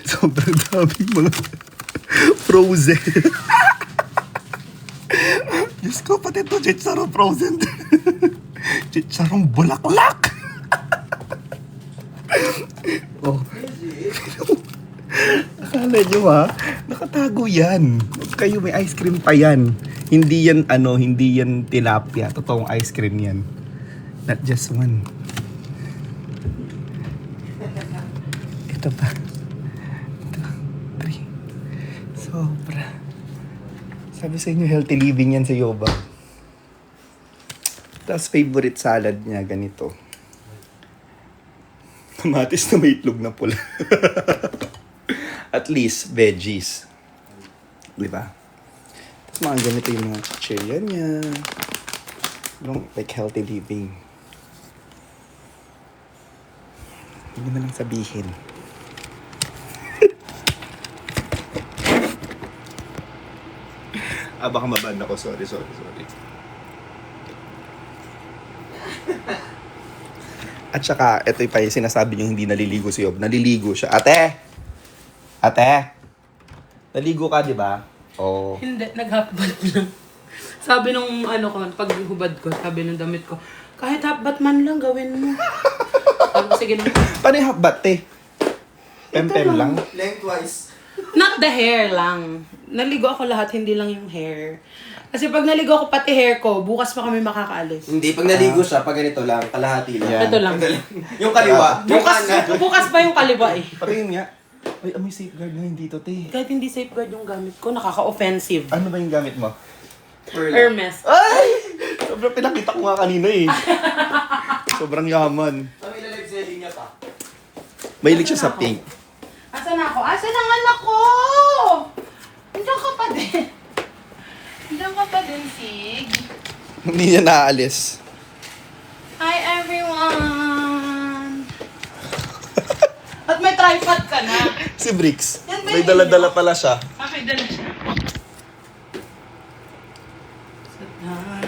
Sobrang daming mga frozen. Diyos ko, pati ito, chicharong frozen. Chicharong bulaklak. Oh. Akala nyo ha, nakatago yan. Kayo may ice cream pa yan. Hindi yan hindi yan tilapia. Totoong ice cream yan. Not just one. Ito pa. 2, 3. Sobra. Sabi sa inyo, healthy living yan si Yoba. Tapos favorite salad niya, ganito. Kamatis na may itlog na pula. At least, veggies. Diba? Tapos mga ganito yung mga chichirya niya. Like healthy living. Hindi na lang sabihin. Baka maban ako. Sorry. At saka, ito pa yung sinasabi niyo hindi naliligo si Yob. Naliligo siya. Ate! Naligo ka, di ba? Oh. Hindi, nag-half-bat lang. Sabi nung paghubad ko, sabi nung damit ko, kahit half-bat man lang gawin mo. Sabi ko, sige na. Paano yung half-bat, te? Pem-pem lang? Lengthwise. Not the hair lang. Naligo ako lahat, hindi lang yung hair. Kasi pag naligo ako pati hair ko, bukas pa kami makakaalis. Hindi, pag naligo siya, pag ganito lang, kalahati lang. Yeah. Ito lang. Yung kaliwa. yung kanan. Bukas pa yung kaliwa eh. Patingin nga. Ay, may safeguard na hindi to, te. Kahit hindi safeguard yung gamit ko, nakaka-offensive. Ano ba yung gamit mo? Hermes. Ay! Sobrang pinakita ko nga kanina eh. Sobrang yaman. Ang ilalive selling niya pa. Mahilig siya sa pink. Asan ako? Asan ang anak ko? Nandiyan ka pa din. Nandiyan ka pa din, Sig. Hindi niya naaalis. Hi, everyone! At may tripod ka na. Si Bricks. Yan ba May yung dala-dala pala siya. Okay, dala siya.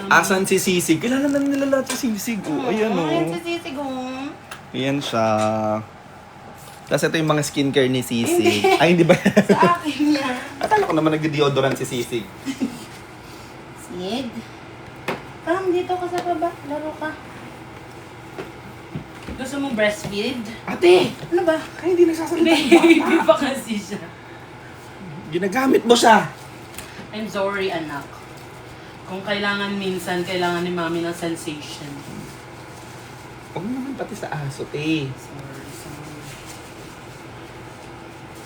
Asan si Sisig? Kilala na nila lahat si Sisig. Oh, ayan o. Ayan si Sisig, oh. Ayan siya. Tapos ito yung mga skincare ni Sisig. Ay, hindi ba? Sa akin yan. Akala ko naman nag-deodorant si Sisig. Sig? Dito ka sa baba. Laro ka. Gusto mo breastfeed? Ate! Ano ba? Ay, hindi nagsasalita ng Baby bata. pa kasi siya. Ginagamit mo siya. I'm sorry, anak. Kung kailangan minsan, kailangan ni mami ng sensation. Huwag naman pati sa aso, eh. Sorry.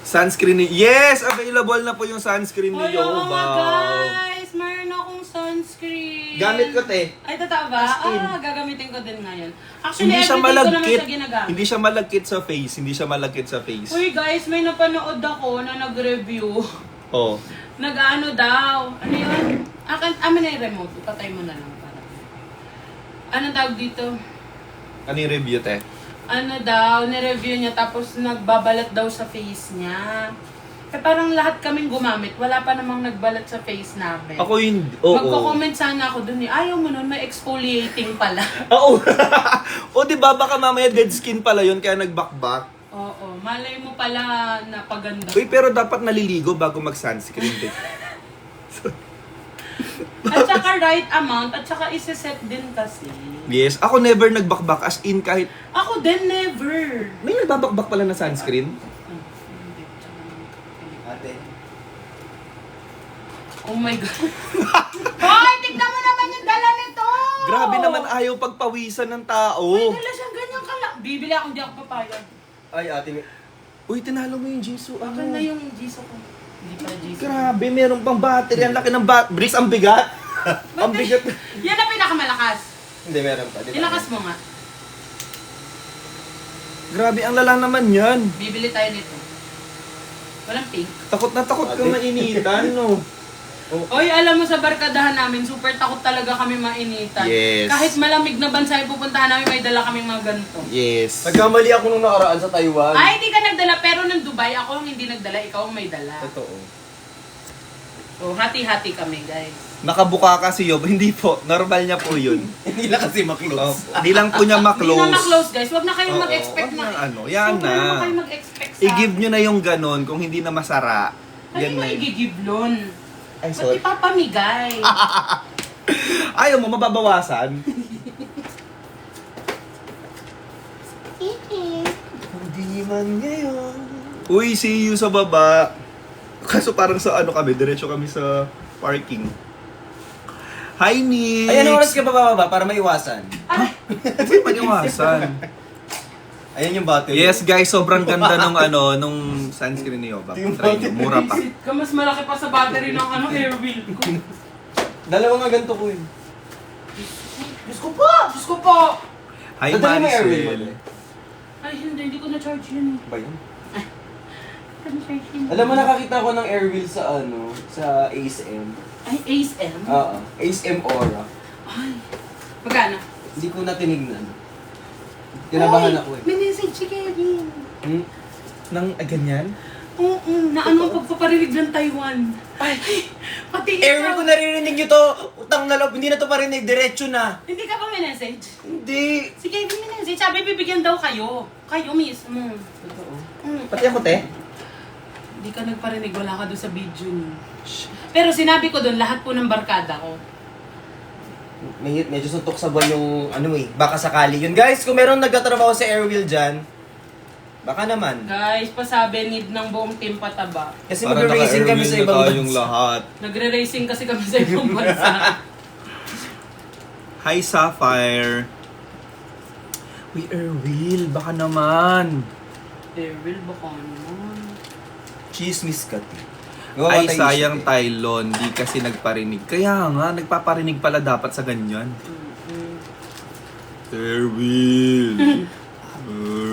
Sunscreen ni... Yes! Available na po yung sunscreen ni Ay, oo nga, Yobaw. guys! Meron akong sunscreen. Gamit ko, te. Ay, totoo ba? As in. Gagamitin ko din ngayon. Actually, Hindi siya everyday ko naman malagkit. siya ginagamit. Hindi siya malagkit sa face. Hindi siya malagkit sa face. Uy, guys, may napanood ako na nag-review. Oh. Nag-ano daw. Ano yun? Amin na yung remote. Patay mo na lang. Para. Anong tawag dito? Ano yung review, te? Ano daw, nireview niya tapos nagbabalat daw sa face niya. Eh parang lahat kaming gumamit, wala pa namang nagbalat sa face namin. Ako yun. Oo. Magko-comment sana ako dun eh. Ayaw mo nun, may exfoliating pala. Oo. O, di ba? Baka mamaya dead skin pala yun, kaya nagbakbak. Oo, malay mo pala na paganda. Uy, pero dapat naliligo bago mag-sunscreen, te. At saka right amount, at saka isa-set din kasi. Yes. Ako never nagbakbak. As in, kahit... Ako din, never. May nagbabakbak pala na sunscreen? Ate. Oh my God. Hoy, tignan mo naman yung dala nito! Grabe naman ayaw pagpawisan ng tao. May dala siyang ganyang Bibili ako, hindi ako papayag. Ay, ate. Uy, tinalo mo yung Jisoo. Akin na yung Jisoo ko. Hindi pa Jisoo. Grabe, meron pang battery. Ang laki ng Bricks, ang bigat. Ang bigat. Yan ang pinakamalakas. Hindi, meron pa. Ilakas mo nga. Grabe, ang lala naman yan. Bibili tayo nito. Walang pink. Takot na takot ka mainitan, no? Oy, alam mo sa barkadahan namin, super takot talaga kami mainitan. Yes. Kahit malamig na bansa yung pupuntahan namin, may dala kaming mga ganito. Yes. Nagkamali ako nung nakaraan sa Taiwan. Ay, hindi ka nagdala, pero nung Dubai, ako ang hindi nagdala, ikaw ang may dala. Totoo. So, hati-hati kami, guys. Nakabuka ka si Yob. Hindi po. Normal niya po yun. Hindi lang kasi maklose. Hindi lang po niya Hindi ma-close. na ma-close, guys. Huwag na kayong Oo, mag-expect wag na. na ano, yan Huwag na na. kayo mag-expect sa... I-give nyo na yung ganon kung hindi na masara. Ano Yan mo na yun. i-giblon? Ay, Ba't sorry. ipapamigay? Ayaw mo, mababawasan. Hindi man ngayon. Uy, see you sa baba. Kaso parang sa ano kami, diretso kami sa parking. Hi, Nix! Ay, anong oras ka bababa para maiwasan? Hindi maniwasan. Ayan yung battery. Yes, guys, sobrang ganda nung sunscreen ni Yoba. Try nyo, mura pa. Visit ka, mas malaki pa sa battery ng hair wheel ko. Dalawa nga ganito ko yun. Diyos ko po! Diyos ko po! Hi, Nadali mo yung airwheel mo, Maricel. Ay, hindi ko na-charge yun. Ba yun? Hindi ko na-charge yun. Alam mo, nakakita ko ng airwheel sa sa Ace M. Ay, Ace M? Oo. Ace M Aura. Ay, magkano? Hindi ko na tinignan. Kinabahan ako eh. May message si Kevin. Hmm? Nang ganyan? Oo, na ano ang pagpaparinig ng Taiwan. Ay, pati Airwheel ikaw. ko naririnig nyo to. Utang na loob. Hindi na to parinig. Diretso na. Hindi ka ba may message? Hindi. Si Kevin may message. Sabi, bibigyan daw kayo. Kayo mismo. Totoo. Pati ako, te. Hindi ka nagparinig, wala ka doon sa video niyo. Pero sinabi ko doon, lahat po ng barkada ko. Medyo suntok sa buwan yung baka sakali yun. Guys, kung meron nagtatrabaho sa airwheel dyan, baka naman. Guys, pasabi need ng buong team pataba. Kasi mag-racing kami sa ibang tayong bansa. lahat. Nagre-racing kasi kami sa ibang bansa. Hi, Sapphire. We are real. Baka naman. Devil, baka naman. Chismis ka. Ay, sayang Tylon. Di kasi nagparinig. Kaya nga, nagpaparinig pala dapat sa ganyan. Sir Will.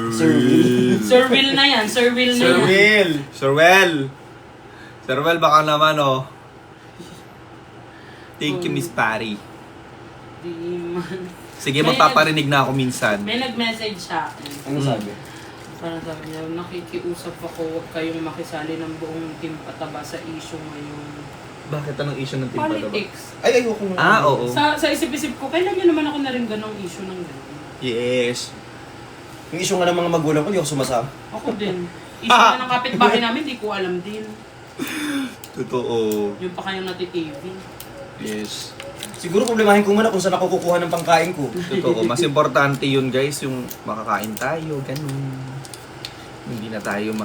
Sir Will. Sir Will na yan, Sir Will na Sir yan. Will. Sir Will. Sir Will, baka naman, oh. Thank you, Miss Pari. Di man. Sige, magpaparinig na ako minsan. May nag-message sa akin. Ano sabi? Parang sabi niya, nakikiusap ako, huwag kayong makisali ng buong team pataba sa issue ngayon. Bakit anong issue ng team pa ba? Politics. Ay, ayoko nga. Ah, oo. Sa isip-isip ko, kailan nyo naman ako na rin ganong issue ng gano'n? Yes. Yung issue nga ng mga magulang ko, hindi ako sumasama. Ako din. Issue na ng kapitbahay namin, di ko alam din. Totoo. Yung pa kayong nati-TV. Yes. Siguro problemahin ko muna kung saan ako kukuha ng pangkain ko. Totoo, mas importante yun guys, yung makakain tayo, ganun. Hindi na tayo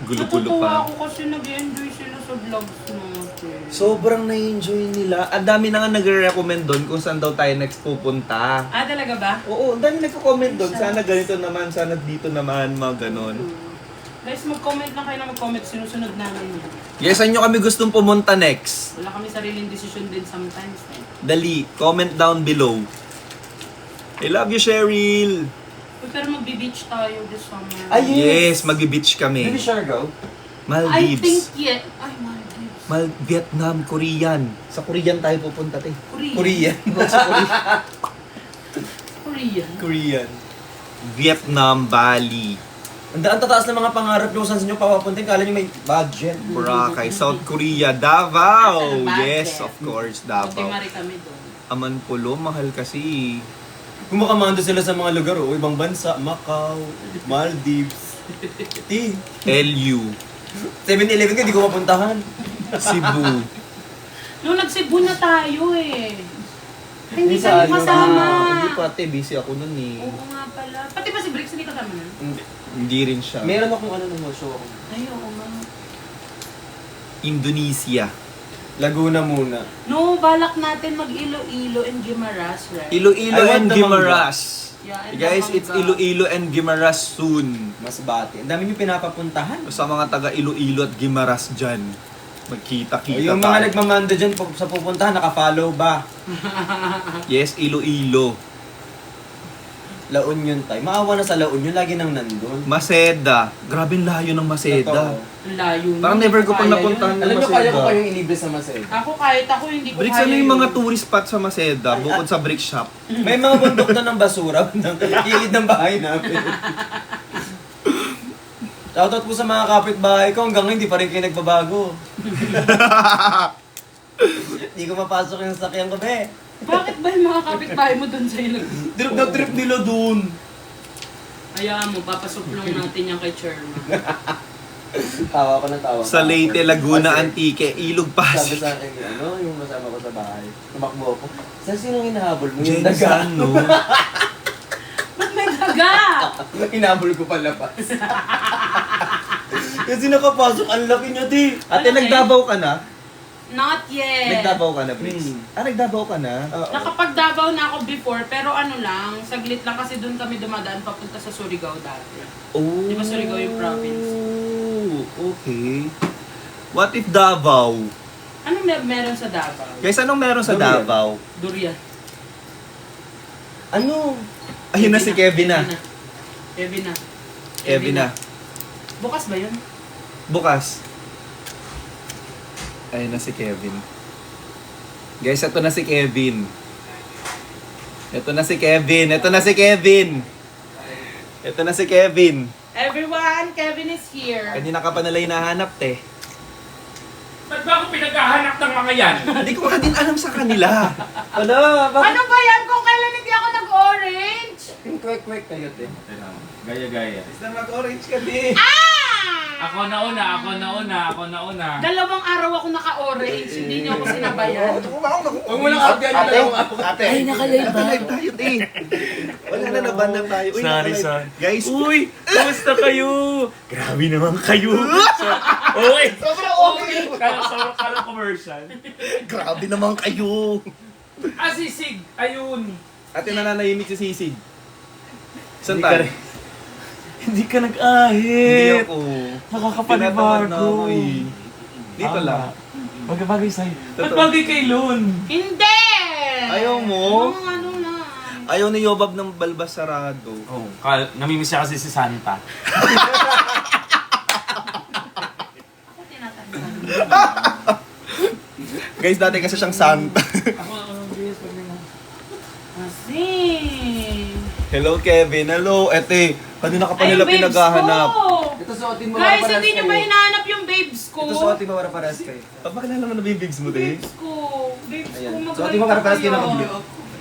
gulo-gulo Natutuwa pa. ako kasi nag-enjoy sila sa vlogs natin. Sobrang na-enjoy nila. Ang dami na nga nagre-recommend doon kung saan daw tayo next pupunta. Ah, talaga ba? Oo, ang dami nagko-comment doon. Sana ganito naman, sana dito naman, mga ganon. Guys, mag-comment lang kayo na mag-comment. Sinusunod namin yun. Guys, saan nyo kami gustong pumunta next? Wala kami sariling decision din sometimes. Eh. Dali, comment down below. I love you, Cheryl! Uy, pero magbe-beach tayo this summer. Ay, Yes, mag-beach Did kami. Siargao? I think Maldives. Ay, Maldives. Vietnam, Korean. Sa Korean tayo pupunta, te. Korea. Sa Korea. Korean. Korean. Vietnam, Bali. Ang tataas ng mga pangarap nyo saan nyo papapuntin. Kala nyo may budget. Boracay, South Korea, Davao. Budget. Yes, of course, Davao. Magtimari kami doon. Amanpulo, mahal kasi. Kumakamando sila sa mga lugar, ibang bansa, Macau, Maldives. LU, 7-Eleven ka, di ko mapuntahan. Cebu. Nung nag-Cebu na tayo eh. Hindi Sa kami ano, kasama. Hindi pa, te. Busy ako nun eh. Oo nga pala. Pati ba si Briggs hindi kasama na? Hindi rin siya. Meron akong ano ng show ako. Ay, oo nga. Indonesia. Laguna muna. No, balak natin mag-Iloilo and Guimaras, right? Iloilo I want and the Guimaras. Yeah, and Guys, the it's mangga. Iloilo and Guimaras soon. Masbate. Ang dami nyo pinapapuntahan. Sa mga taga Iloilo at Guimaras dyan, magkita-kita Yung tayo. mga nagmamando dyan sa pupuntahan, nakafollow ba? Yes, Iloilo. La Union tayo. Maawa na sa La Union, lagi nang nandun. Maseda. Grabe ang layo ng Maseda. Totoo. Ang layo. Parang nun, never hindi ko pang kaya napuntahan. yun. Alam nyo, Maseda. kaya ko kayong ilibre sa Maseda. Ako kahit ako hindi ko Bricks, kaya ano yung mga yun. tourist spot sa Maseda? Bukod sa brick shop. May mga bundok na ng basura ng kilid ng bahay namin. Shoutout po sa mga kapitbahay ko, hanggang ngayon hindi pa rin kayo nagbabago. Hindi ko mapasok yung sakyan ko, be. Bakit ba yung mga kapitbahay mo doon sa ilang? Trip na trip nila dun. Hayaan mo, papasok lang natin yan kay Chairman. Tawa ko ng tawa. Sa Leyte, Laguna, Kasi Antique, Ilog, sabi Pasig. sa akin, yung masama ko sa bahay. Tumakbo ako. Saan sinong hinahabol mo? Yung Jensan, daga. no? Ba't may daga? Hinahabol ko palabas. Kasi nakapasok, ang laki niya, di. Ate, nagdabaw ka na? Not yet. Nagdabaw ka na, Bricks? Nagdabaw ka na? Nakapagdabaw na ako before, pero ano lang, saglit lang kasi doon kami dumadaan papunta sa Surigao dati. Oh. Di ba Surigao yung province? Okay. What if Davao? Anong meron sa Davao? Guys, anong meron sa Durian. Davao? Durian. Ano? Ayun na si Kevin na. Kevin na. Kevin na. Bukas ba yun? Bukas. Ayun na si Kevin. Guys, ito na si Kevin. Ito na si Kevin. Ito na si Kevin. Ito na si Kevin. Everyone, Kevin is here. Kanina ka pa nila hinahanap, te. Ba't ba ako pinaghahanap ng mga yan? Hindi ko nga din alam sa kanila. Ano? Bakit? Ano ba yan kung kailan hindi ako nag-orange? Kwek-kwek kayo, te. Gaya-gaya. Basta mag-orange ka, te. Ako nauna. Dalawang araw ako naka-orange, hindi niyo ako sinabayan. Huwag mo lang update yung dalawang ako. Ate, ay, nakalive tayo, te. Wala na, naban na tayo. Uy, Sorry, nakalive. sorry. Guys, Uy! Kamusta kayo? Grabe naman kayo. Okay. sobrang okay. Kala commercial. Grabe naman kayo. Sisig. Ayun. Ate, nananahimik si Sisig. Saan Hindi ka tayo? rin. Hindi ka nag-ahit. Hindi ako. Nakakapanibago. Tinatamad na ako eh. Dito lang. Bagay sa'yo. Ba't bagay kay Lon? Hindi! Ayaw mo? Ano lang. Ayaw ni Yobab ng balbas sarado. Oh, namimiss siya kasi si Santa. Ako tinatandaan. Guys, dati kasi siyang Santa. Kasi... Hello, Kevin. Hello. Ete, kanina ka pa Ay, nila babes pinaghahanap. ko! Ito suotin mo Guys, para hindi niyo ba hinahanap yung babes ko? Ito suotin mo para paras kayo. Papakilala mo na ba yung bigs mo, te? Babes ko. Babes Ayan. ko, So, di mo para paras kayo ng kayo.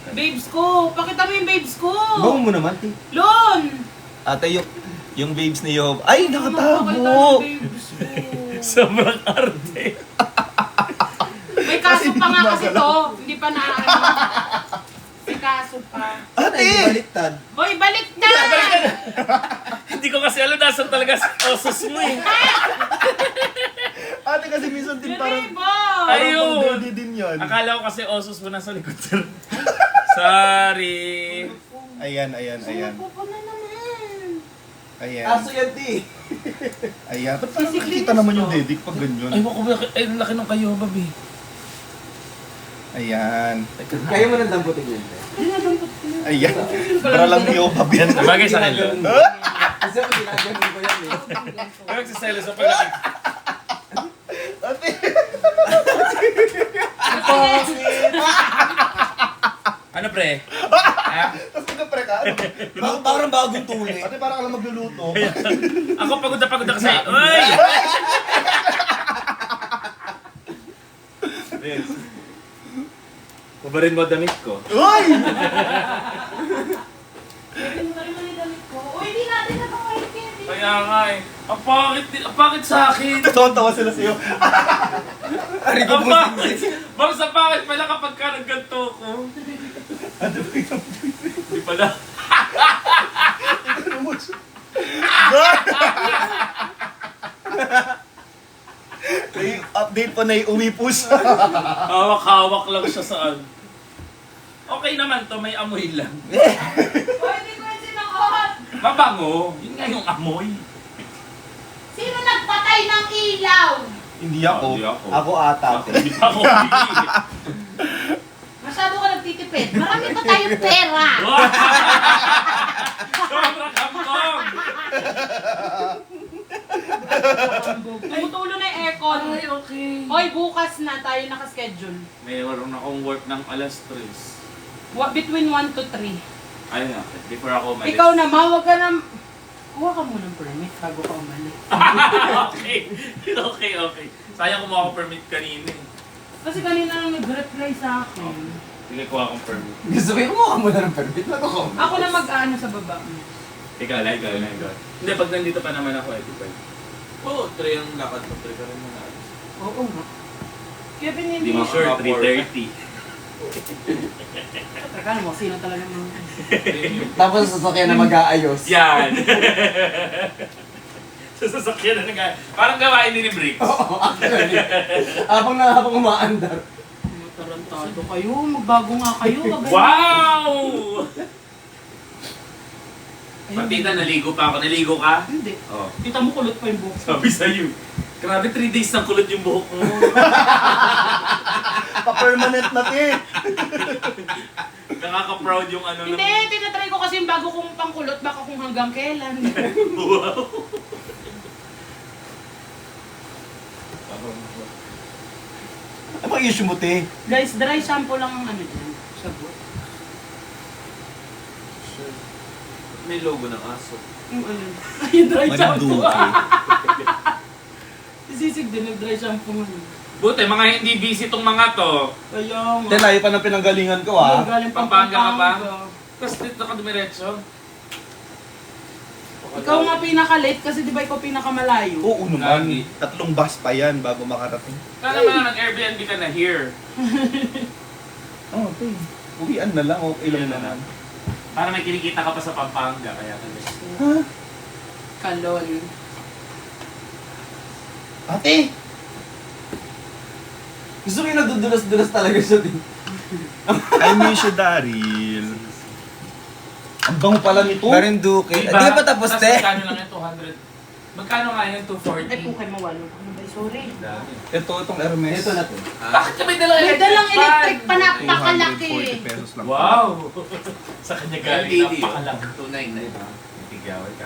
Babes ko. Pakita mo yung babes ko. Bago mo naman, te. Lon! Ate, yung babes ni Yob. Ay, Pakita nakatago! yung babes ko. Sobrang arte. May kaso pa nga kasi to. Hindi pa na si kaso pa. Ate! Baliktad. Hoy, baliktad! Hindi ko kasi alam nasan talaga si osos mo eh. Ate kasi minsan din parang... Bebo! Ayun! Hindi din yan. Akala ko kasi osos mo nasa likod sir. Sorry. Ayan. Pupo na naman. Ayan. Aso yan, di. Ayan. Ba't parang nakikita naman yung dedik pag ganyan? Ay, wako ba? Ay, laki ng kayo, babi. Ayan. Kaya mo nang damputin yun. Ayan. Para lang niyo pabiyan. Sabagay sa akin lang. Kasi ako ginaganon ko yan eh. Ay, magsiselos sa pagkakin. Ate! Ano pre? Ha? Tapos nagkapre ka? Parang bagong tuli. Ate parang ka lang magluluto. Ako pagod na kasi. Uy! Kubarin mo damit ko. Uy! Kevin, bari mo yung damit ko. Uy, di natin na ba kayo, Kevin? Kaya nga eh. Ang pakit sa akin. Tawa-tawa sila sa'yo. Ari ko Ang po pakit. Bang sa pakit pala kapag ka nagganto ko. Hindi pala. Update pa na iuwi po siya. Hawak-hawak lang siya saan. Okay naman to, may amoy lang. Uy, di ko yung sinakot! Mabango. Yun nga yung amoy. Sino nagpatay ng ilaw? Hindi ako. Hindi ako. Ako ata. Hindi pa ako pili. Masyado ka nagtitipid. Marami pa tayong pera. Sobra kambong! Tumutulo na yung aircon. Ay, okay. Hoy, bukas na tayo nakaschedule. Mayroon akong work ng alas 3. Between 1 to 3. Ayun na, before ako umalis. Ikaw na, mawag ka na... Kuha ka muna ng permit bago ka umalis. Okay. Sayang kumuha ako permit kanina eh. Kasi kanina lang nag-reply sa akin. Sige, kuha akong permit. Gusto ko yung kumuha mo na ng permit na ako. Ako na mag-ano sa baba. Ikaw. Hindi, pag nandito pa naman ako, edi pwede. Oo, 3 ang lakad mo. 3 ka rin muna. Oo nga. Kevin, Hindi hindi mo mo sure, 3:30. Teka mo, sino talaga mga... Tapos sasakyan na mag-aayos. Yan! Sa sasakyan na nag- parang gawain din ni Briggs. Oo, actually. Habang umaandar. Matarantado kayo, magbago nga kayo. wag ganun. Wow! Patita, naligo pa ako. Naligo ka? Hindi. Oo. Kita mo kulot pa yung buhok. Sabi sa'yo. Grabe, 3 days nang kulot yung buhok mo. Pa-permanent na eh. Nakaka-proud yung ano Hindi, tinatry ko kasi yung bago kong pangkulot, baka kung hanggang kailan. Wow! Ano bang issue mo, te? Guys, dry shampoo lang ang ano dyan. Sa buhok. May logo ng aso. Yung ano. Yung dry shampoo. Manduki. Sisig din, nag-dry shampoo mo. Buti, mga hindi busy tong mga to. Kaya nga. Te, layo pa ng pinanggalingan ko ah. Galing pang Pampanga ka ba? Pampanga. Tapos dito ka dumiretso. Ikaw nga pinaka-late kasi di ba ikaw pinakamalayo? Oo naman. Lagi. 3 bus pa yan bago makarating. Kala mo na nag-Airbnb ka na here. Oo, te. Uwian na lang. Okay lang naman. Para may kinikita ka pa sa Pampanga, kaya ka na. Ha? Kalon. Ate! Gusto ko yung nadudulas-dulas talaga siya din. I miss you, Daryl. Ang bango pala nito. Marinduque. Diba? Di ba tapos, Tapos te? magkano lang yung 200? Magkano nga yung 240? Ay, kay mawalo. Ano ba? Sorry. Dami. Itong Hermes. Ito na to. Bakit ka may dalang May electric dalang fan? electric pa napakalaki. 240 pesos lang. Wow! Sa kanya galing, LED. napakalaki. 299. Tigawal ka.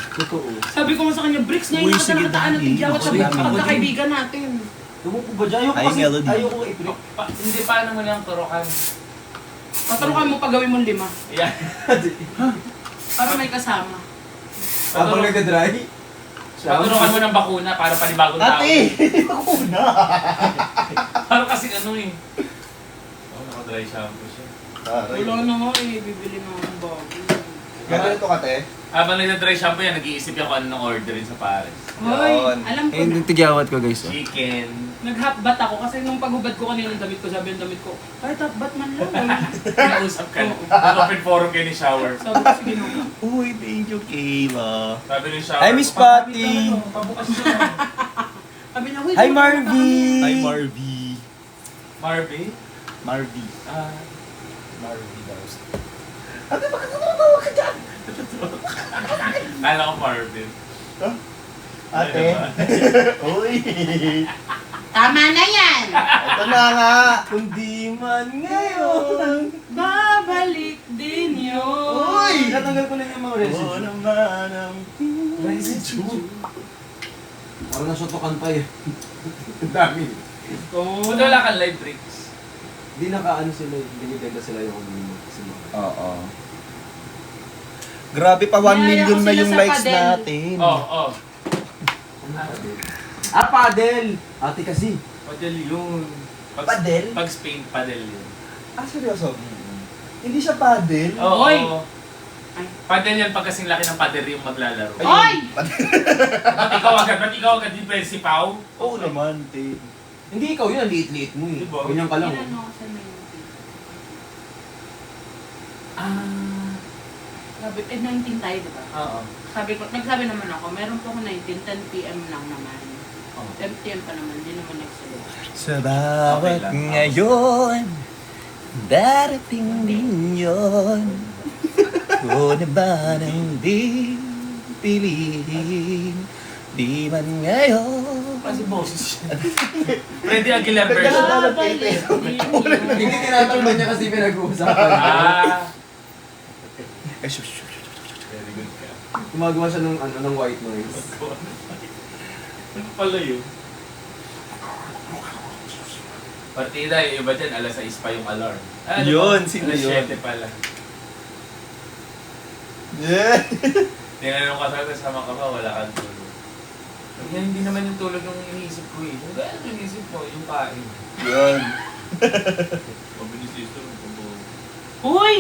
Totoo. Sabi ko nga sa kanya, Bricks, ngayon Uy, na sige, nakataan at Daddy. tigyawat sa Ako din. pagkakaibigan natin. Ewan ko ba dyan? Ayoko Ay, kasi, Melody. ayoko i-flip. Hindi, paano mo lang turukan? Paturukan mo pag gawin mong 5. Yan. Para may kasama. Habang nagka-dry. Paturukan mo ng bakuna para panibagong tao. Ate! Ako na! Parang kasi ano eh. Oh, naka-dry shampoo siya. Wala na nga eh, bibili na akong bago. Ganito ka, te? Habang nagdadry shampoo yan, nag-iisip yung kung anong orderin sa pares. Hoy, Yun. alam ko Eh, na. tigyawat ko guys. Oh. Chicken. Nag-half-bat ako kasi nung paghubad ko kanina ng damit ko, sabi ng damit ko, kahit half-bat man lang. Nausap ka. Nag-open forum kayo ni shower. Sabi ko, sige nung. Uy, thank you, Kayla. Sabi ni shower. Hi, Miss Patty. Pabukas siya. Sabi niya, wait. Hi, Marvy. Hi, Marvy. Marvy? Marvy. Ah. Marvy daw. Kala ko Marvin. Ate. Uy. Tama na yan! Ito na nga. Kundi man ngayon. Babalik din yun. Uy! Natanggal ko lang yung mga Oo residue. naman ang residue. Parang nasutukan pa eh. Ang dami. Ba't wala kang live drinks? Hindi nakaano sila, binibenta sila yung Oo. Grabe pa, 1 million na yung likes natin. Oo. Padel! Ate kasi. Padel yun. Padel? Pag Spain, padel yun. Ah, seryoso? Hindi siya paddle? Oo. Hoy! Padel yan pag kasing laki ng pader yung maglalaro. Hoy! Ba't ikaw agad yung pwede si Pao? Oo naman, te. Hindi ikaw yun, ang liit-liit mo eh. Diba? Ganyan ka lang. Ilan ako sa main Sabi, 19 tayo, di ba? Oo. Nagsabi naman ako, meron po ako 19, 10 p.m. lang naman. Oo. 10 p.m. pa naman, hindi naman nagsabi. Sa bawat Okay lang. ngayon, darating din yun. Ko na ba nang di piliin? Di man ngayon. Kasi boses siya. Freddy Aguilar version. Babalik din yun. Hindi tinatalman niya kasi pinag-uusapan. Very good ka. Gumagawa siya ng white noise. Ano pala yun? Partida, yung iba dyan, alas 6 pa yung alarm. Yun, sino alas yun? 7 pala. Yeah. Tinanong ka sama ka ba, wala kang tulog. Sabi niya, hindi naman yung tulog yung iniisip ko eh. Kung gano'n yung iniisip mo, yung kain. Yun. Sabi ni sister, Uy!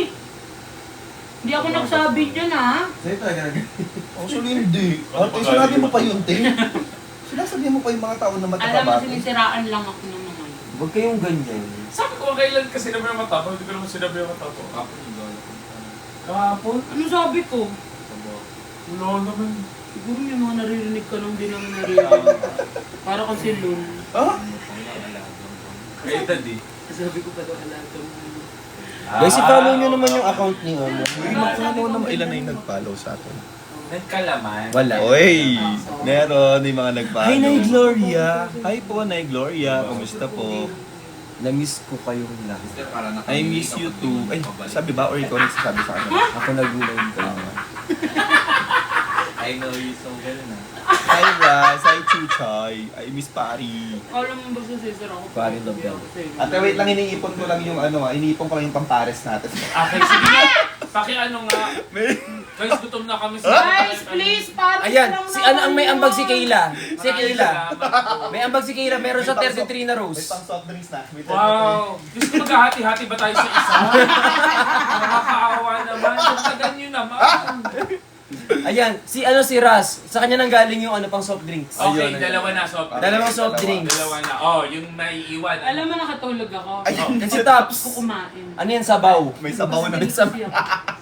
Hindi ako nagsabi dyan ha. Sa'yo talaga Actually, hindi. Ate, sinabi mo pa yun, te. Sinasabi mo pa yung mga tao na Alam mo, matatabato. sinisiraan lang ako ng mga yun. Huwag kayong ganyan. sabi ko, kailan ka sinabi yung matapang? Hindi ko naman sinabi yung matapang. Kapon yung gano'n. Kahapon? Ano sabi ko? Wala naman. Siguro yung mga naririnig ka nang di naman naririnig. Para kasi Lun. Ah? Kaya tadi. Sabi ko pa daw alaga mo. Guys, i-follow nyo naman yung account ni ano. Uy, mag-follow naman. Ilan na yung nag-follow sa atin? Nagkalaman. Wala. Oy! Meron, yung mga nag-follow. Hi, Nay Gloria. Hi po, Nay Gloria. Kumusta po? Na-miss ko kayong lahat. I miss you too. Ay, sabi ba? Or ikaw nagsasabi sa akin? Ako nag-live ka. I know you so well na. Hi, Raz. Hi, Chuchay. I miss Pari. Alam mo ba sa sister ako? Pare love yan. Ate, wait lang, iniipon ko lang yung iniipon ko lang yung pampares natin. Okay, sige nga. Paki ano nga. Guys, gutom na kami sa Guys, please, para Ayan, si ano ang may ambag si Kayla. Si Kayla. Salamat. May ambag si Kayla, meron siya 33 na May rose. pang soft drinks na. May Wow! Gusto maghahati-hati ba tayo sa isa? Nakakaawa naman. Tagtagan nyo naman. Ayan, si Ras. Sa kanya nang galing yung pang soft drinks. Okay, Ayun, dalawa na soft drinks. Dalawang soft drinks. Dalawa na. Oh, yung naiiwan. Alam mo, nakatulog ako. Ayun. Yan si Tops. Tapos ko kumain. Ano yan, sabaw? May sabaw na. May sabaw.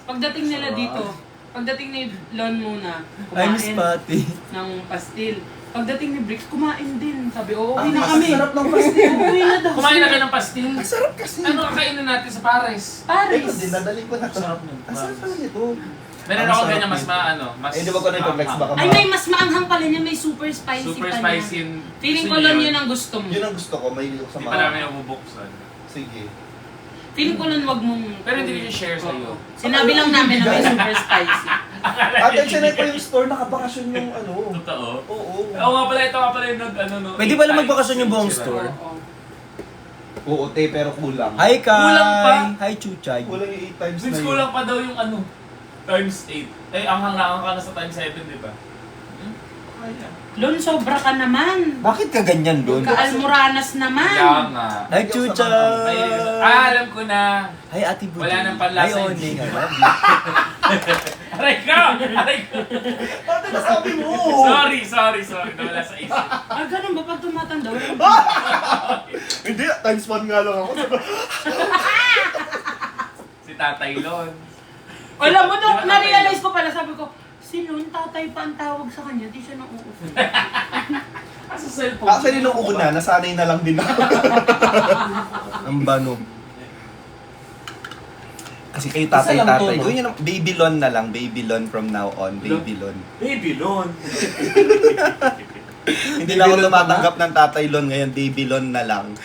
Pagdating nila dito, pagdating ni Lon muna, I miss kumain Patty. ng pastil. Pagdating ni Bricks, kumain din. Sabi, uuwi na Ang kami. sarap ng pastil. Uuwi na daw. Kumain na kayo ng pastil. Ang sarap kasi. Ano kakainin natin sa Pares? Ito Paris. din, nadalhin ko na to. Sarap nun. Ang sarap pala nito. Meron Ang ako sarap ganyan mas nito. mas... Eh, di ba ko na-complex baka Ay, may mas maanghang pala niya, may super spicy Super pa spicy. niya. yung- Feeling ko gusto Lon niyo yun ang gusto mo. Yun ang gusto ko, may ko sa Hindi mga... pa namin nabubuksan. Sige. Feeling ko Lon wag mong... Pero hindi ko i-share sa'yo. Sinabi lang namin na may super spicy. Ate, sinay ko yung store, nakabakasyon yung Totoo. Oo. Oo nga pala, ito nga pala yung no. Pwede pala magbakasyon yung buong store. Oo. Oo, te, pero kulang. Hi, Kai. Kulang pa. Hi, Chuchay. Kulang yung 8 times na Since yun. kulang pa daw yung times 8. Eh, ang hangaan ka na sa times 7, di ba? Lon, sobra ka naman. Bakit ka ganyan, Lon? Ka-almoranas Kaya naman. nga. Hi, Chucha! Ay, alam ko na. Hi, Ate Buding. Wala nang panlasa Hi, yung Oning. Gino. I love you. Aray ko! Aray ko! Ate, nasabi mo! Sorry. Nawala sa isip. Ah, ganun ba pag tumatanda? Hindi, times 1 nga lang ako. Si Tatay Lon. Alam mo, nung na-realize ko pala, sabi ko, si Lon, tatay pa ang tawag sa kanya, di siya nang-uufin. Sa cellphone. Actually, nung una, nasanay na lang din ako. Ang bano. Kasi kayo Isa lang to, tatay-tatay. no? Yun yung Babylon na lang. Babylon from now on. Babylon. Baby Lon. Hindi na ako tumatanggap ng tatay Lon ngayon. Babylon na lang.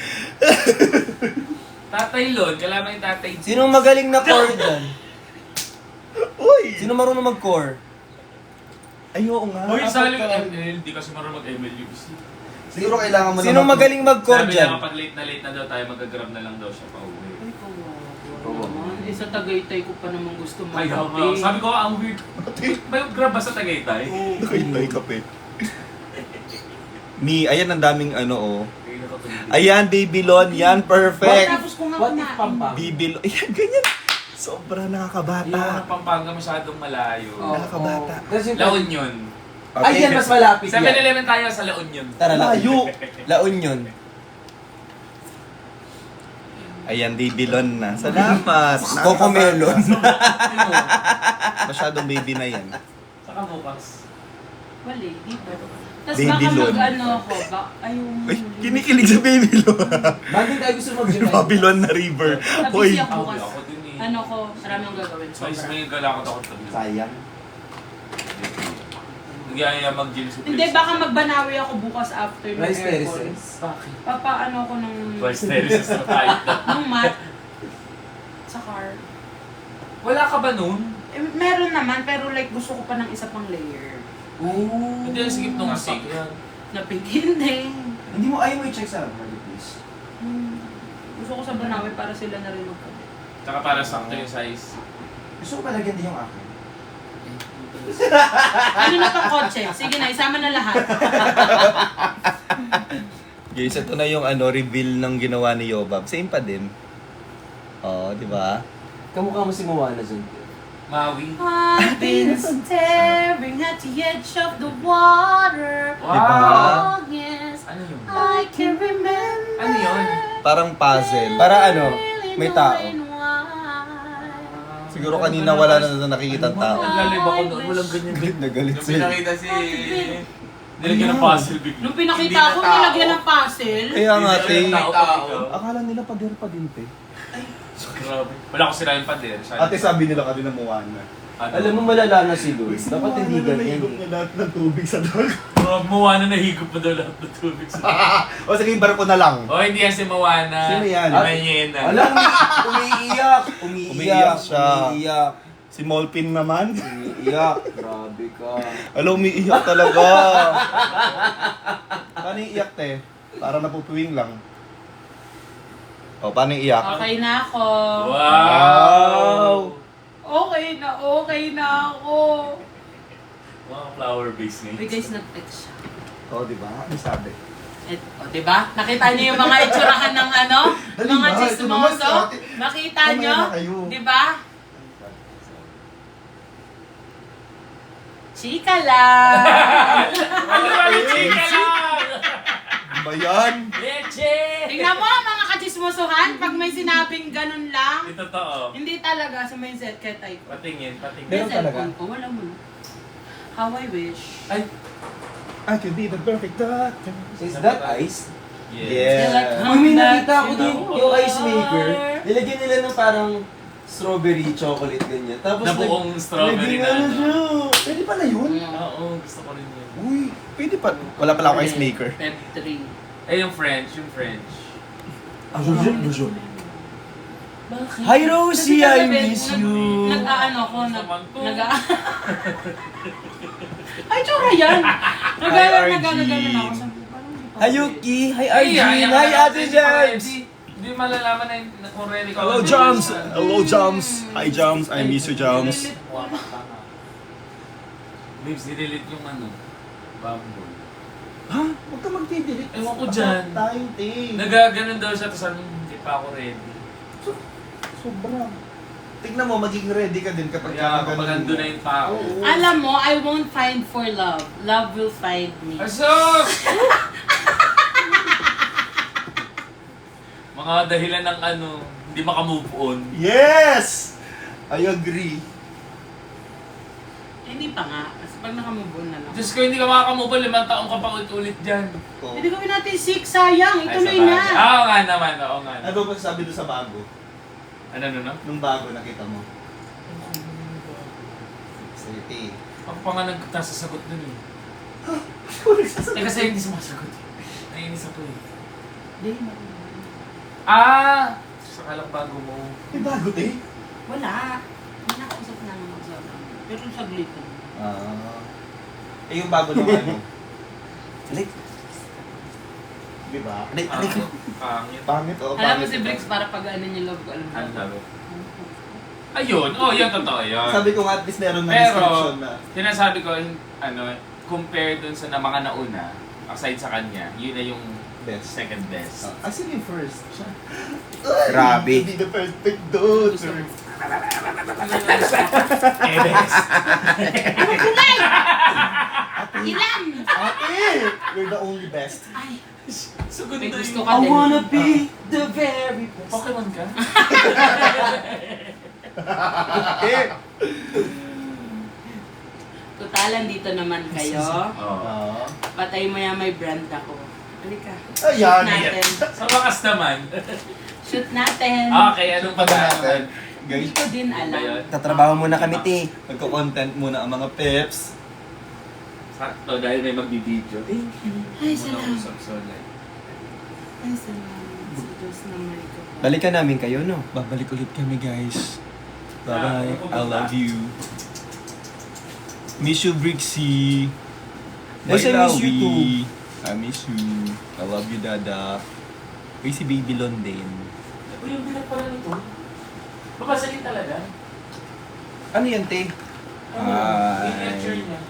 Tatay Lon, kailangan yung tatay. Sino magaling na core dyan? Uy! Sino marunong mag-core? Ay, oo nga. Uy, sali ko ML. Di kasi marunong mag-MLUC. Siguro kailangan mo Sino naman- magaling mag-core Sabi dyan? niya kapag late na daw tayo, mag-grab na lang daw siya pa uwi. Ay, kawawa naman. Eh, sa Tagaytay ko pa naman gusto mo. Kaya nga. Sabi ko, ang weird. May grab ba sa Tagaytay? Nakahintay kape. Mi, ayan ang daming ano oh. Kaya nakatuloy. Ayan, Babylon. Yan, perfect. Tapos ko nga What if kumain. Pampanga? Babylon. Ayan, ganyan. Sobrang Yung nakakabata. Pampanga masyadong malayo. Oo. Nakakabata. Tapos yung... La Union. Ay, yan, mas malapit yan. 7-Eleven tayo sa La Union. Tara, La Layo. La Union. Ayan, Babylon na. Salamat. Cocomelon. Masyadong baby na yan. Saka bukas. Wala, dito. Tapos Baby baka Lon. mag-ano ako, ayun. Uy, kinikilig sa Babylon. Bakit tayo gusto mag-gym? Babylon na river. Hoy. Busy ako bukas. Ako din eh. Ano ko, marami akong gagawin. May Sobra. may galakot ako tabi. Sayang. Nagyaya mag-gym sa Hindi, baka magbanawi ako bukas after ng Rice aircon. terraces. Bakit? Papaano ko ng... Twice terraces na tayo. ng mat. Sa car. Wala ka ba nun? Eh, meron naman, pero like gusto ko pa ng isa pang layer. Ooh. Hindi, skip nung asik. Napig, hindi. Hindi mo, ayaw mo i-check sa Hardy, please. Gusto ko sa Banawi para sila na rin magkabit. Tsaka para sakto yung size. Gusto ko palagyan din yung akin. Ano na pang kotse? Sige na, isama na lahat. Guys, ito na yung ano, reveal ng ginawa ni Yobab. Same pa din. Oh, di ba? Kamukha mo si Moana dyan. Maui. I've been staring at the edge of the water. Wow! Oh, yes. Ano yun? I can remember. Ano yun? Parang puzzle. Para ano, may tao. Siguro kanina wala na nakikita tao. Naglalib ako noon. Walang ganyan. Galit na galit Nung siya. pinakita si... Nilagyan ng puzzle bigla. Nung pinakita ko, nilagyan ng puzzle. Kaya nga, te. Hindi na tao. Akala nila pader pa din, te. Grabe. Wala ko sila yung pader. Ate, sabi nila kanina Moana. Ano? Alam mo, malala na si Lord. Dapat hindi ganyan. niya lahat ng tubig sa dagat. Moana na higop na daw lahat ng tubig sa... O sige, barko na lang. Oh, hindi yan si Moana. Sino yan? Mayena. Alam mo, umiiyak. Umiiyak siya. Umiiyak. Si Molpin naman. Umiiyak. Grabe ka. Alam, umiiyak talaga. Paano iiyak, te? Para napupuwing lang. O, paano iiyak? Okay na ako. Wow! Okay na ako. Mga flower base Uy ngayon. guys, nag-text siya. O, di ba? Ano sabi? O, diba? Nakita niyo yung mga itsurahan ng ano? Dali Mga ba? Ito naman chismoso? si ate. Nakita Mamaya niyo? na kayo. Diba? Chika lang! Ano ba yung chika lang? Ano ba yan? Leche! Tingnan mo mga kachismosohan, pag may sinabing ganun lang, Ito totoo. hindi talaga sa mindset kaya type. Patingin, patingin. Meron Yung talaga? cellphone ko, wala mo. How I wish. Ay! I could be the perfect doctor. Is that ice? Yeah. Feel like Uy, may nakita ko you din know, yung ice maker. or- Nilagyan nila ng parang strawberry chocolate ganyan. Tapos Na buong strawberry naging ano na. siya. Pwede pala yun. Oo, gusto ko rin yun. Uy, pwede pa. Wala pala ako ice maker. Pep 3. Eh, yung French, yung French. Bakit? Hi, Rosie, Kasi I kagabi, miss you. Nag-aano ko, Naman to. Ay, tsura yan! Arjun. Nag-gano'n ako. Sabi ko, parang hindi pa Hi, Yuki. Hi, Ay, Arjun. ayan, Hi, ayan, Ate ayan, James. Hindi malalaman na kung ready ka. Hello, Jams! Hello, Jams! Hi, Jams! I miss you, Jams. Babes, nidelete yung ano. Bumble. Ha? Huwag ka magdidelete. Ewan ko dyan. Tayo, te. Nagaganon daw siya, tapos sabi, hindi pa ako ready. Sobrang. Tignan mo, magiging ready ka din kapag Kaya kapag nandun na yung tao. Oo. Alam mo, I won't find for love. Love will find me. Asok! Mga dahilan ng hindi makamove on. Yes! I agree. Hindi pa nga. Kasi pag nakamove on na lang. Diyos ko, hindi ka makakamove on, 5 taong ka pa ulit dyan. Oh. Hindi gawin natin 6, sayang. Ituloy Ay, sa na. bagay. Oo nga naman, oo nga. Ano ba sabi doon sa bago? Ano? Nung bago nakita mo? Sige, te. Ako pa nga nagsasagot dun eh. Kasi hindi sumasagot. Naiinis ako eh. Saka lang bago mo. May bago, te? Wala. Hindi nakausap na ng mag-zona. Pero saglit lang. Yung bago nung ano? Alik. Di ba? Alik. Pangit. Pangit, oh. Alam mo pangit si ito. Briggs para pag ano niya love ko. Alam mo. Ano sabi? Ayun, yan totoo yun. Sabi ko nga at least meron na Pero, description na. sinasabi ko, compare dun sa mga nauna, aside sa kanya, yun na yung Best. second best. As in yung first. Grabe. Hindi the perfect dude. Gusto mo. best. Ilan? Ate! You're the only best. Ay, Sugod may na gusto yun. ka din. be the very best. Pokemon ka? Eh! Totalan dito naman kayo. Oo. Patay mo yan, may brand ako. Halika. Ayan. Shoot natin. Sa wakas naman. Shoot natin. Okay, anong pag-aaral? Hindi Guys, ko din alam. Ayun. Tatrabaho muna kami, te. nagko-content muna ang mga peps. Sakto, dahil may magbibideo. Ay, Muna salamat. usap sa online. Ay, salamat. Sa Diyos na may kapal. Balikan namin kayo, no? Babalik ulit kami, guys. Bye-bye. I love you. Miss you, Brixie. Yes, I miss you Lawi. too. I miss you. I love you, Dada. Uy, si Baby Londin. Uy, yung bilang pala nito. Babasahin talaga. Ano yan, te? Ano? Ay. Yung lecture niya.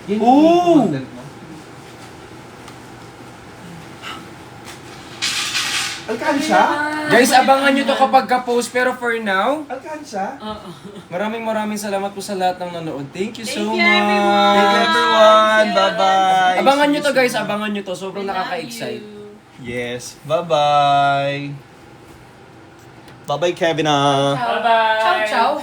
Yan Oo! yung content mo. Alkansya? Guys, abangan nyo to kapag ka-post. Pero for now, Alkansya? Oo. maraming salamat po sa lahat ng nanood. Thank you so Thank you, much. everyone. Thank you, everyone. Bye-bye. Abangan nyo to, guys. Abangan nyo to. Sobrang I love nakaka-excite. you. Yes. Bye-bye. Bye-bye, Kevin. Bye-bye! Ciao, ciao.